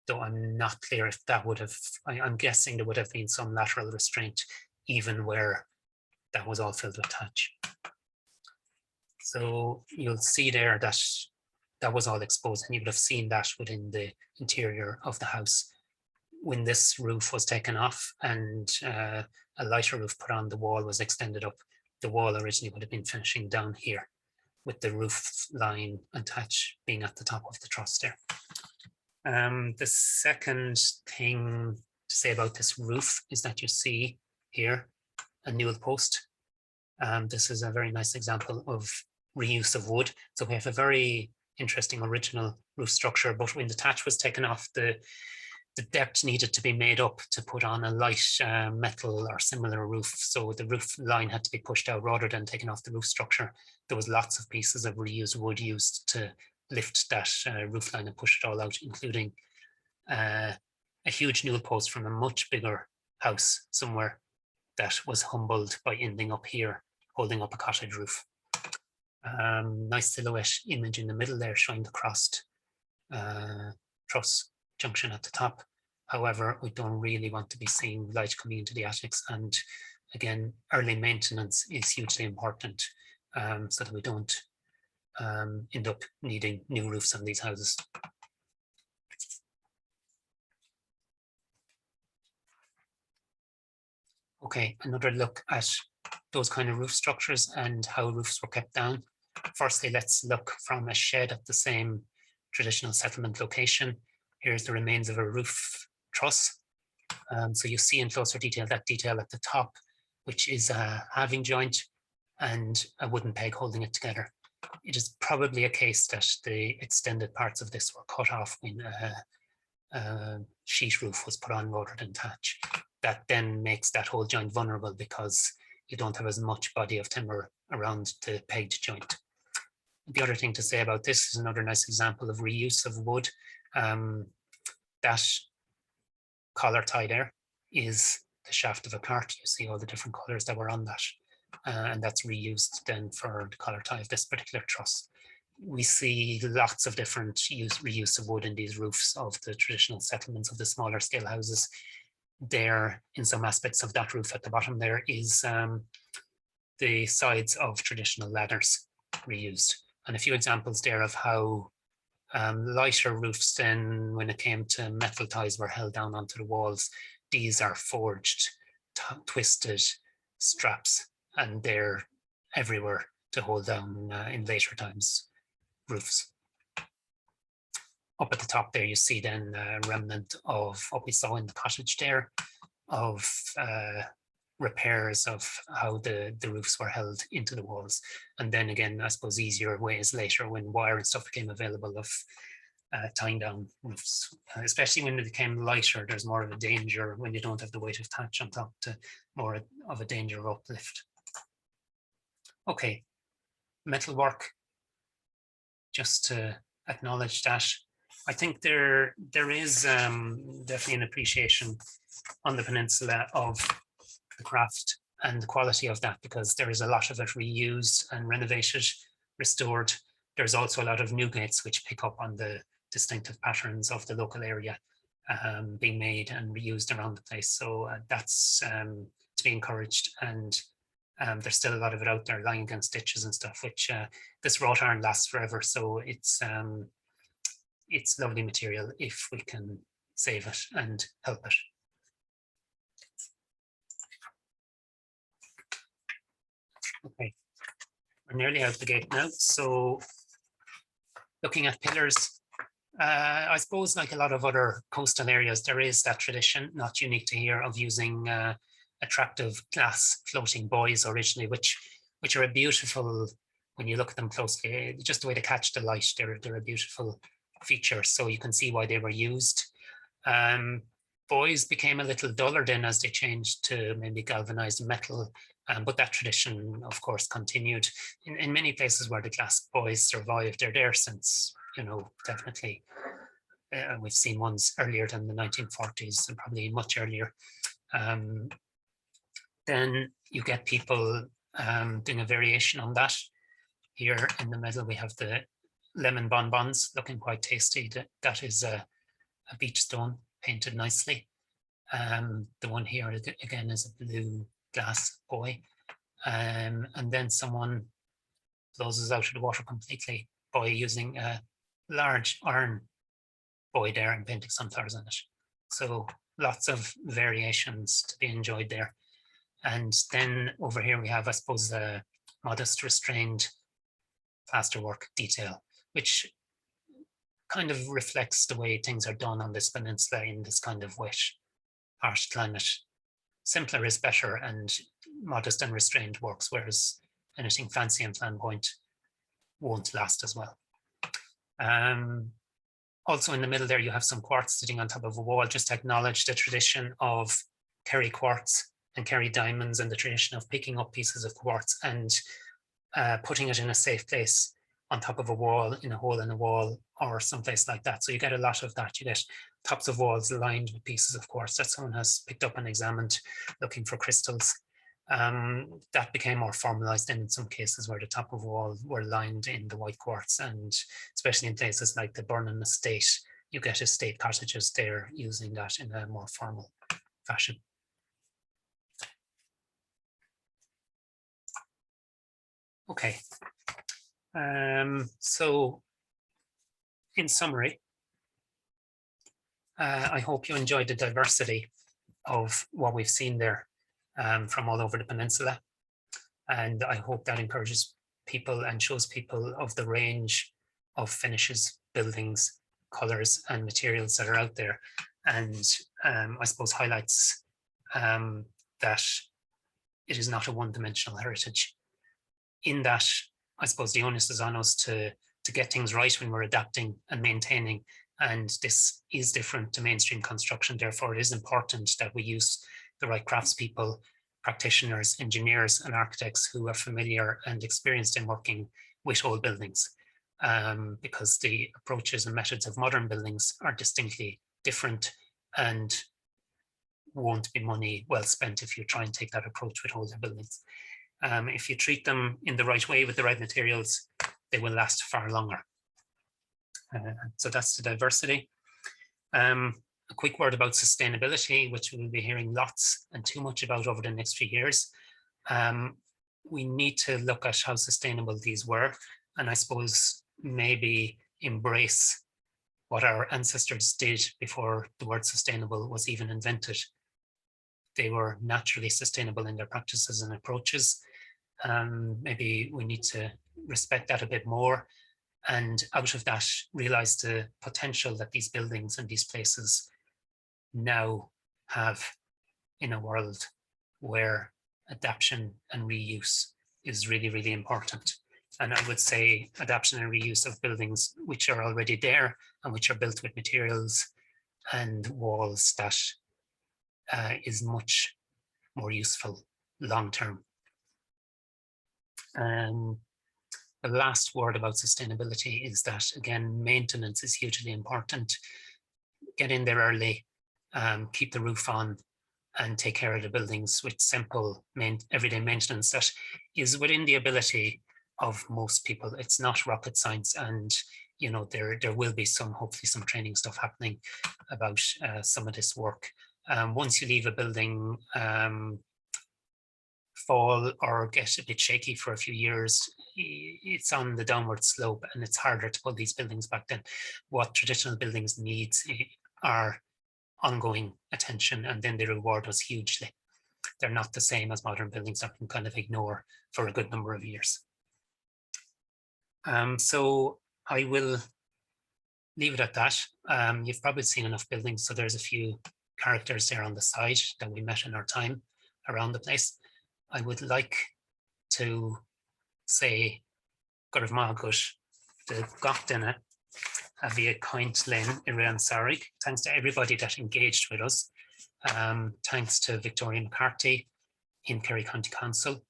Though I'm not clear if that would have, I'm guessing there would have been some lateral restraint even where that was all filled with thatch. So you'll see there that that was all exposed, and you would have seen that within the interior of the house. When this roof was taken off and a lighter roof put on, the wall was extended up. The wall originally would have been finishing down here, with the roof line and thatch being at the top of the truss there. The second thing to say about this roof is that you see here a newel post. This is a very nice example of reuse of wood. So we have a very interesting original roof structure, but when the thatch was taken off, the depth needed to be made up to put on a light metal or similar roof. So the roof line had to be pushed out rather than taken off the roof structure. There was lots of pieces of reused wood used to lift that roof line and push it all out, including a huge newel post from a much bigger house somewhere that was humbled by ending up here, holding up a cottage roof. Nice silhouette image in the middle there showing the crossed truss junction at the top. However, we don't really want to be seeing light coming into the attics, and again, early maintenance is hugely important so that we don't end up needing new roofs on these houses. Okay, another look at those kind of roof structures and how roofs were kept down. Firstly, let's look from a shed at the same traditional settlement location. Here's the remains of a roof truss. So you see in closer detail that detail at the top, which is a halving joint and a wooden peg holding it together. It is probably a case that the extended parts of this were cut off when a sheet roof was put on rather than thatch. That then makes that whole joint vulnerable because you don't have as much body of timber around the pegged joint. The other thing to say about this is another nice example of reuse of wood. That collar tie there is the shaft of a cart. You see all the different colors that were on that. And that's reused then for the collar tie of this particular truss. We see lots of different reuse of wood in these roofs of the traditional settlements of the smaller scale houses. There, in some aspects of that roof at the bottom there is the sides of traditional ladders reused. And a few examples there of how lighter roofs then, when it came to metal ties, were held down onto the walls. These are forged, twisted straps, and they're everywhere to hold down in later times roofs. up at the top there, you see then a remnant of what we saw in the cottage there, of repairs of how the roofs were held into the walls. And then again, I suppose easier ways later when wire and stuff became available of tying down roofs, especially when it became lighter. There's more of a danger when you don't have the weight of thatch on top, to more of a danger of uplift. Okay, metalwork, just to acknowledge that. I think there is definitely an appreciation on the peninsula of the craft and the quality of that, because there is a lot of it reused and renovated, restored. There's also a lot of new gates which pick up on the distinctive patterns of the local area being made and reused around the place. So that's to be encouraged. And there's still a lot of it out there lying against ditches and stuff, which this wrought iron lasts forever. So it's lovely material if we can save it and help it. Okay, we're nearly out the gate now. So looking at pillars, I suppose like a lot of other coastal areas, there is that tradition, not unique to here, of using attractive glass floating buoys originally, which are a beautiful, when you look at them closely, just the way they catch the light, they're a beautiful feature. So you can see why they were used. Buoys became a little duller then as they changed to maybe galvanized metal, but that tradition, of course, continued in many places where the glass buoys survived. They're there since, you know, definitely. We've seen ones earlier than the 1940s and probably much earlier. Then you get people doing a variation on that. Here in the middle, we have the lemon bonbons looking quite tasty. That is a beach stone painted nicely. The one here again is a blue glass buoy. And then someone closes out of the water completely by using a large iron buoy there and painting sunflowers on it. So lots of variations to be enjoyed there. And then over here we have, I suppose, a modest restrained plasterwork detail, which kind of reflects the way things are done on this peninsula in this kind of wet, harsh climate. Simpler is better, and modest and restrained works, whereas anything fancy and flamboyant won't last as well. Also in the middle there, you have some quartz sitting on top of a wall, just to acknowledge the tradition of Kerry quartz and Kerry diamonds, and the tradition of picking up pieces of quartz and putting it in a safe place on top of a wall, in a hole in a wall, or someplace like that. So you get a lot of that. You get tops of walls lined with pieces of quartz that someone has picked up and examined, looking for crystals. That became more formalized in some cases where the top of wall were lined in the white quartz, and especially in places like the Burnham estate, you get estate cottages there using that in a more formal fashion. Okay, so in summary, I hope you enjoyed the diversity of what we've seen there from all over the peninsula. And I hope that encourages people and shows people of the range of finishes, buildings, colors and materials that are out there. And I suppose highlights that it is not a one-dimensional heritage. In that, I suppose the onus is on us to get things right when we're adapting and maintaining. And this is different to mainstream construction. Therefore, it is important that we use the right craftspeople, practitioners, engineers, and architects who are familiar and experienced in working with old buildings, because the approaches and methods of modern buildings are distinctly different and won't be money well spent if you try and take that approach with older buildings. If you treat them in the right way with the right materials, they will last far longer. So that's the diversity. A quick word about sustainability, which we'll be hearing lots and too much about over the next few years. We need to look at how sustainable these were, and I suppose maybe embrace what our ancestors did before the word sustainable was even invented. They were naturally sustainable in their practices and approaches. Maybe we need to respect that a bit more and out of that realize the potential that these buildings and these places now have in a world where adaptation and reuse is really, really important. And I would say adaptation and reuse of buildings which are already there and which are built with materials and walls that is much more useful long term. The last word about sustainability is that, again, maintenance is hugely important. Get in there early, keep the roof on, and take care of the buildings with simple everyday maintenance that is within the ability of most people. It's not rocket science, and there will be hopefully some training stuff happening about some of this work. Once you leave a building, fall or get a bit shaky for a few years, it's on the downward slope and it's harder to pull these buildings back then. What traditional buildings need are ongoing attention, and then they reward us hugely. They're not the same as modern buildings that we can kind of ignore for a good number of years. So I will leave it at that. You've probably seen enough buildings, so there's a few characters there on the side that we met in our time around the place. I would like to say Gurv Mahagut, the Gochdina, Avia Coint Lynn, Iran Sarig. Thanks to everybody that engaged with us. Thanks to Victoria McCarthy in Kerry County Council,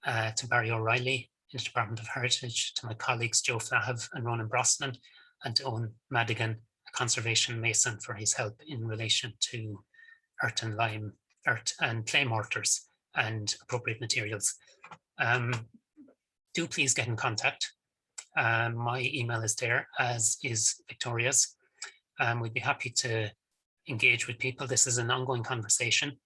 to Barry O'Reilly in the Department of Heritage, to my colleagues Joe Flahav and Ronan Brosnan, and to Owen Madigan, a conservation mason, for his help in relation to earth and clay mortars and appropriate materials. Do please get in contact. My email is there, as is Victoria's. We'd be happy to engage with people. This is an ongoing conversation.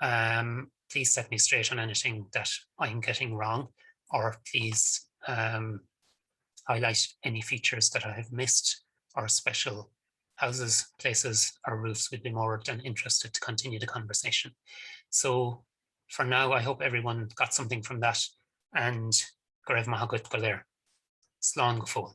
Please set me straight on anything that I'm getting wrong, or please highlight any features that I have missed, or special houses, places, or roofs. We'd be more than interested to continue the conversation. So for now, I hope everyone got something from that, and Gurv Mahagut Galer. Slán go fóill.